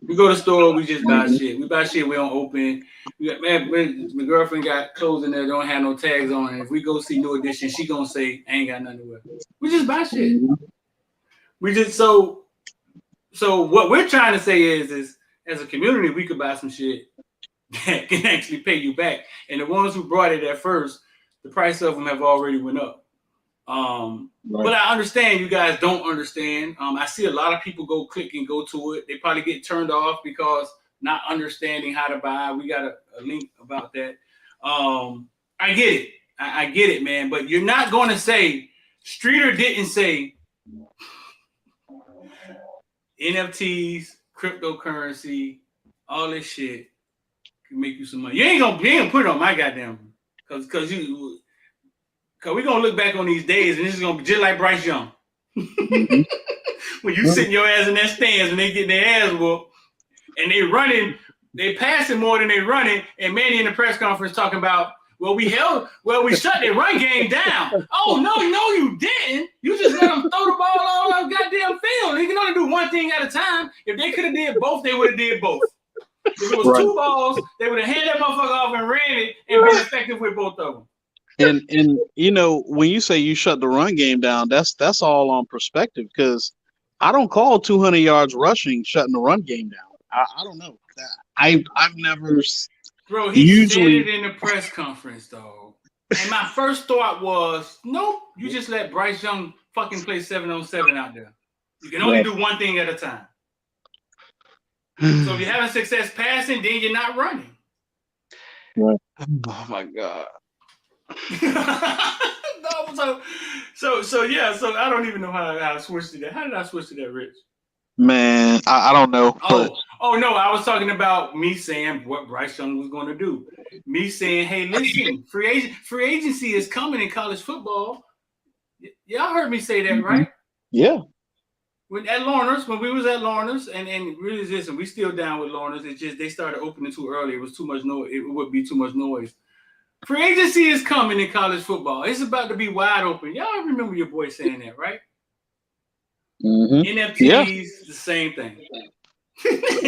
We go to the store, we just buy shit. We buy shit we don't open. My girlfriend got clothes in there, don't have no tags on it. If we go see New Edition, she gonna say, I ain't got nothing to wear. We just buy shit. We just so what we're trying to say is as a community, we could buy some shit that can actually pay you back. And the ones who brought it at first, the price of them have already went up. But I understand you guys don't understand. I see a lot of people go click and go to it. They probably get turned off because not understanding how to buy. We got a link about that. I get it. I get it, man. But you're not going to say, Streeter didn't say NFTs, cryptocurrency, all this shit can make you some money. You ain't gonna put it on my goddamn, cause we gonna look back on these days and this is gonna be just like Bryce Young. When you sitting your ass in that stands and they get their ass whooped and they passing more than they running, and Manny in the press conference talking about, we shut their run game down. Oh no, you didn't. You just let them throw the ball all over goddamn field. They can only do one thing at a time. If they could have did both, they would have did both. If it was two balls, they would have handed that motherfucker off and ran it and been effective with both of them. And you know, when you say you shut the run game down, that's all on perspective, because I don't call 200 yards rushing shutting the run game down. I don't know. I've never. Bro, he said it in the press conference, though. And my first thought was, nope, you just let Bryce Young fucking play 7-on-7 out there. You can only do one thing at a time. So if you're having success passing, then you're not running. Right. Oh my God. So I don't even know how I switched to that. How did I switch to that, Rich? Man, I don't know. Oh no, I was talking about me saying what Bryce Young was going to do. Me saying, hey, listen, free agency is coming in college football. Y'all heard me say that, right? Yeah. When we was at Lorna's, and really listen, we still down with Lorna's. It's just they started opening too early. It was too much noise. It would be too much noise. Free agency is coming in college football. It's about to be wide open. Y'all remember your boy saying that, right? Mm-hmm. NFTs, the same thing.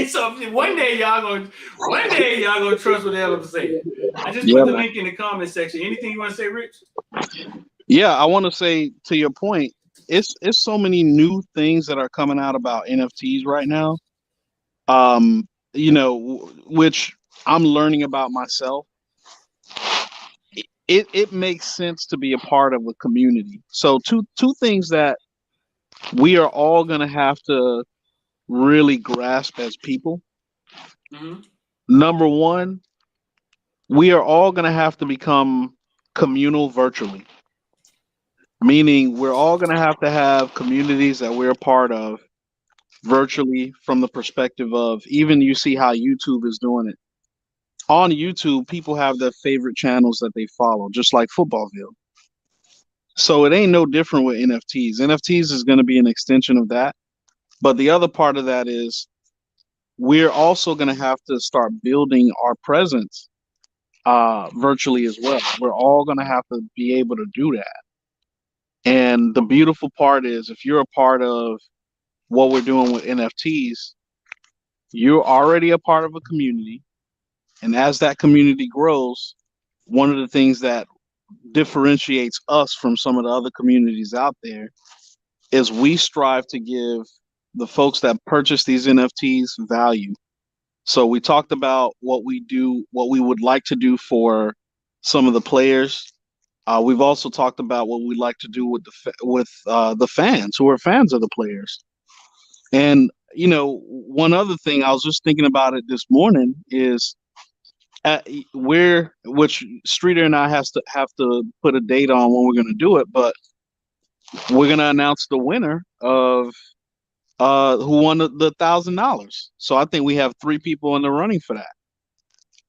So one day y'all gonna trust what the hell I'm saying. I just put the link in the comment section. Anything you want to say, Rich? Yeah, I want to say, to your point, it's so many new things that are coming out about NFTs right now. You know, which I'm learning about myself. It makes sense to be a part of a community. So two things that we are all going to have to really grasp as people. Mm-hmm. Number one, we are all going to have to become communal virtually, meaning we're all going to have communities that we're a part of virtually, from the perspective of, even you see how YouTube is doing it. On YouTube, people have their favorite channels that they follow, just like Footballville. So it ain't no different with NFTs. NFTs is going to be an extension of that. But the other part of that is we're also going to have to start building our presence virtually as well. We're all going to have to be able to do that. And the beautiful part is, if you're a part of what we're doing with NFTs, you're already a part of a community. And as that community grows, one of the things that differentiates us from some of the other communities out there is we strive to give the folks that purchase these NFTs value. So we talked about what we do, what we would like to do for some of the players. We've also talked about what we'd like to do with the fans who are fans of the players. And, you know, one other thing, I was just thinking about it this morning, is which Streeter and I have to put a date on when we're going to do it, but we're going to announce the winner of who won the $1,000. So I think we have 3 people in the running for that.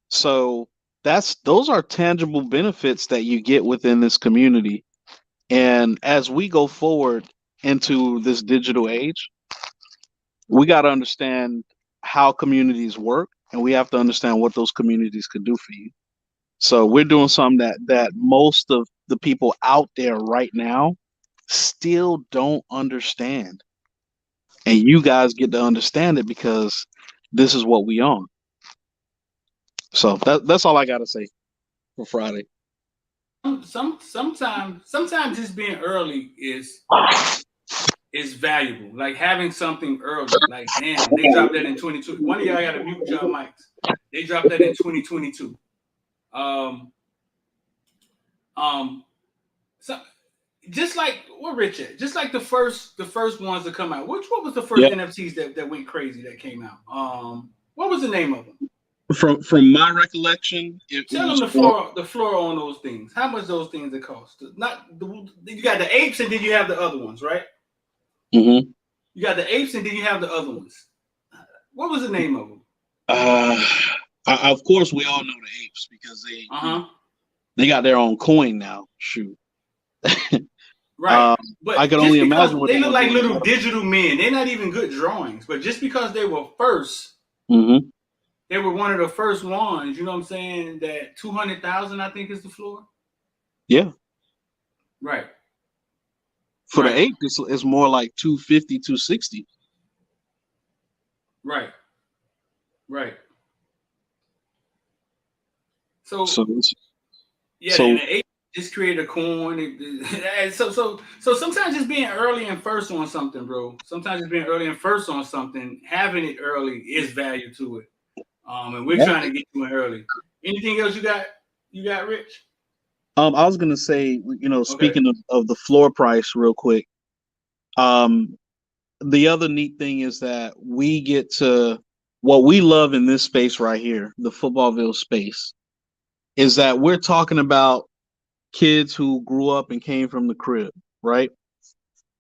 So those are tangible benefits that you get within this community. And as we go forward into this digital age, we got to understand how communities work, and we have to understand what those communities could do for you. So we're doing something that most of the people out there right now still don't understand. And you guys get to understand it because this is what we own. So that's all I got to say for Friday. Sometimes just being early is valuable. Like having something early. Like, damn, they dropped that in 2022. One of y'all got to mute y'all mics. They dropped that in 2022. So just like what Richard, just like the first ones to come out. What was the first NFTs that went crazy that came out? What was the name of them? From my recollection, it Tell was them the floor on those things. How much those things it cost? Not you got the apes and then you have the other ones, right? Mm-hmm. You got the apes and then you have the other ones. What was the name of them? Of course, we all know the apes because they got their own coin now. Shoot. Right. But I can just only because imagine what they look like doing. little digital men. They're not even good drawings, but just because they were first, they were one of the first ones. You know what I'm saying? That 200,000, I think, is the floor. Yeah. Right. For the ape, it's more like 250, 260. Right. Right. So yeah, and the ape just created a coin. So sometimes just being early and first on something, bro. Sometimes just being early and first on something, having it early is value to it. And we're trying to get you in early. Anything else you got, Rich? I was gonna say, speaking of the floor price, real quick. The other neat thing is that we get to what we love in this space right here, the Footballville space, is that we're talking about kids who grew up and came from the crib, right?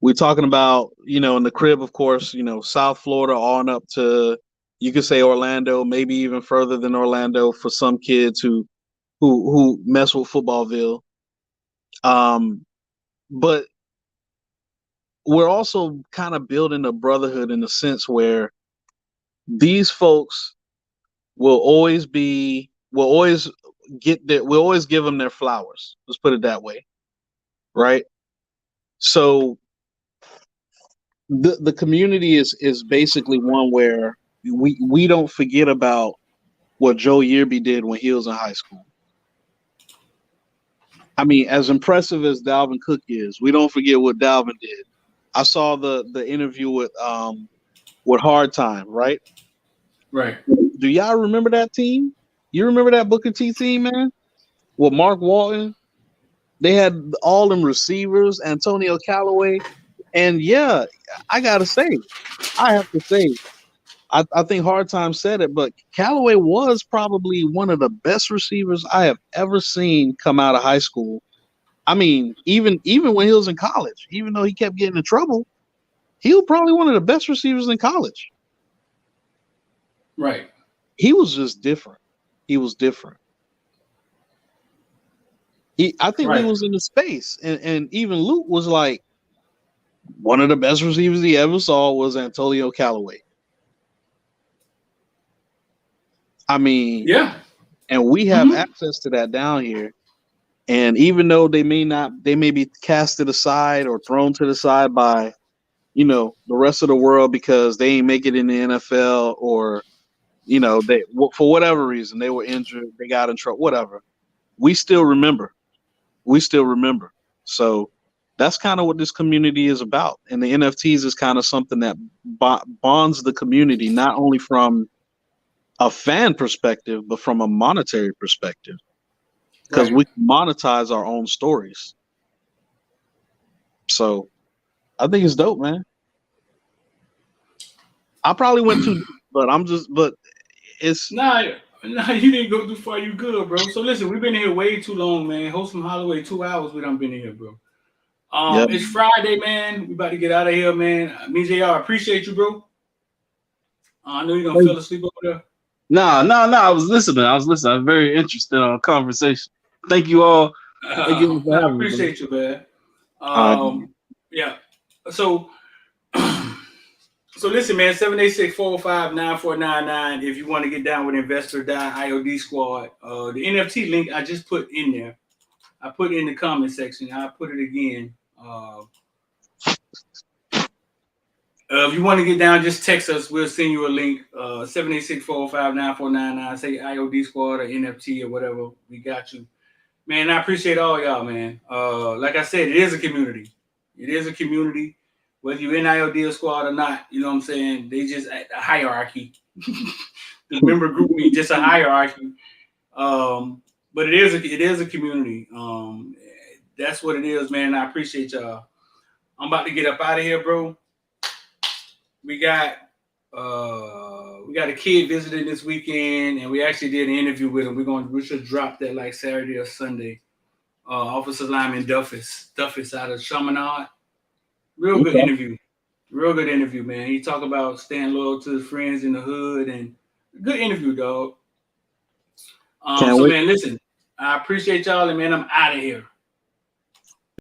We're talking about, in the crib, of course, South Florida on up to, you could say Orlando, maybe even further than Orlando for some kids who mess with Footballville. But we're also kind of building a brotherhood in the sense where these folks will always give them their flowers. Let's put it that way. Right. So the community is basically one where we don't forget about what Joe Yearby did when he was in high school. I mean, as impressive as Dalvin Cook is, we don't forget what Dalvin did. I saw the interview with Hard Time, right? Right. Do y'all remember that team? You remember that Booker T team, man? With Mark Walton, they had all them receivers, Antonio Callaway, and yeah, I have to say, I think Hard Time said it, but Callaway was probably one of the best receivers I have ever seen come out of high school. I mean, even when he was in college, even though he kept getting in trouble, he was probably one of the best receivers in college. Right. He was just different. He was different. I think we was in the space, and even Luke was like, one of the best receivers he ever saw was Antonio Callaway. I mean, yeah, and we have access to that down here. And even though they may be casted aside or thrown to the side by, the rest of the world because they ain't make it in the NFL or, they for whatever reason they were injured, they got in trouble, whatever. We still remember. So that's kind of what this community is about. And the NFTs is kind of something that bonds the community, not only from a fan perspective, but from a monetary perspective. Because we monetize our own stories. So I think it's dope, man. I probably went too deep, but it's Nah, you didn't go too far. You good, bro. So listen, we've been here way too long, man. Host from Holloway, 2 hours we done been in here, bro. It's Friday, man. We about to get out of here, man. Me, JR, appreciate you, bro. I know you're gonna fell asleep over there. No. I was listening. I'm very interested in our conversation. Thank you all. Thank you for having I appreciate me, you, man. Yeah. So listen, man, 786-405-9499 if you want to get down with Investor IOD Squad. The NFT link I just put in there. I put it in the comment section. I'll put it again. If you want to get down, just text us. We'll send you a link. 786-405-9499. Say IOD Squad or NFT or whatever. We got you. Man, I appreciate all y'all, man. Like I said, it is a community. Whether you're in IOD Squad or not, you know what I'm saying? They just a hierarchy. The member group means just a hierarchy. But it is a community. That's what it is, man. I appreciate y'all. I'm about to get up out of here, bro. We got We got a kid visiting this weekend, and we actually did an interview with him. We should drop that like Saturday or Sunday. Officer Lyman Duffus out of Chaminade. Real good interview. Real good interview, man. He talk about staying loyal to his friends in the hood, and good interview, dog. So, man, listen, I appreciate y'all, and man, I'm out of here.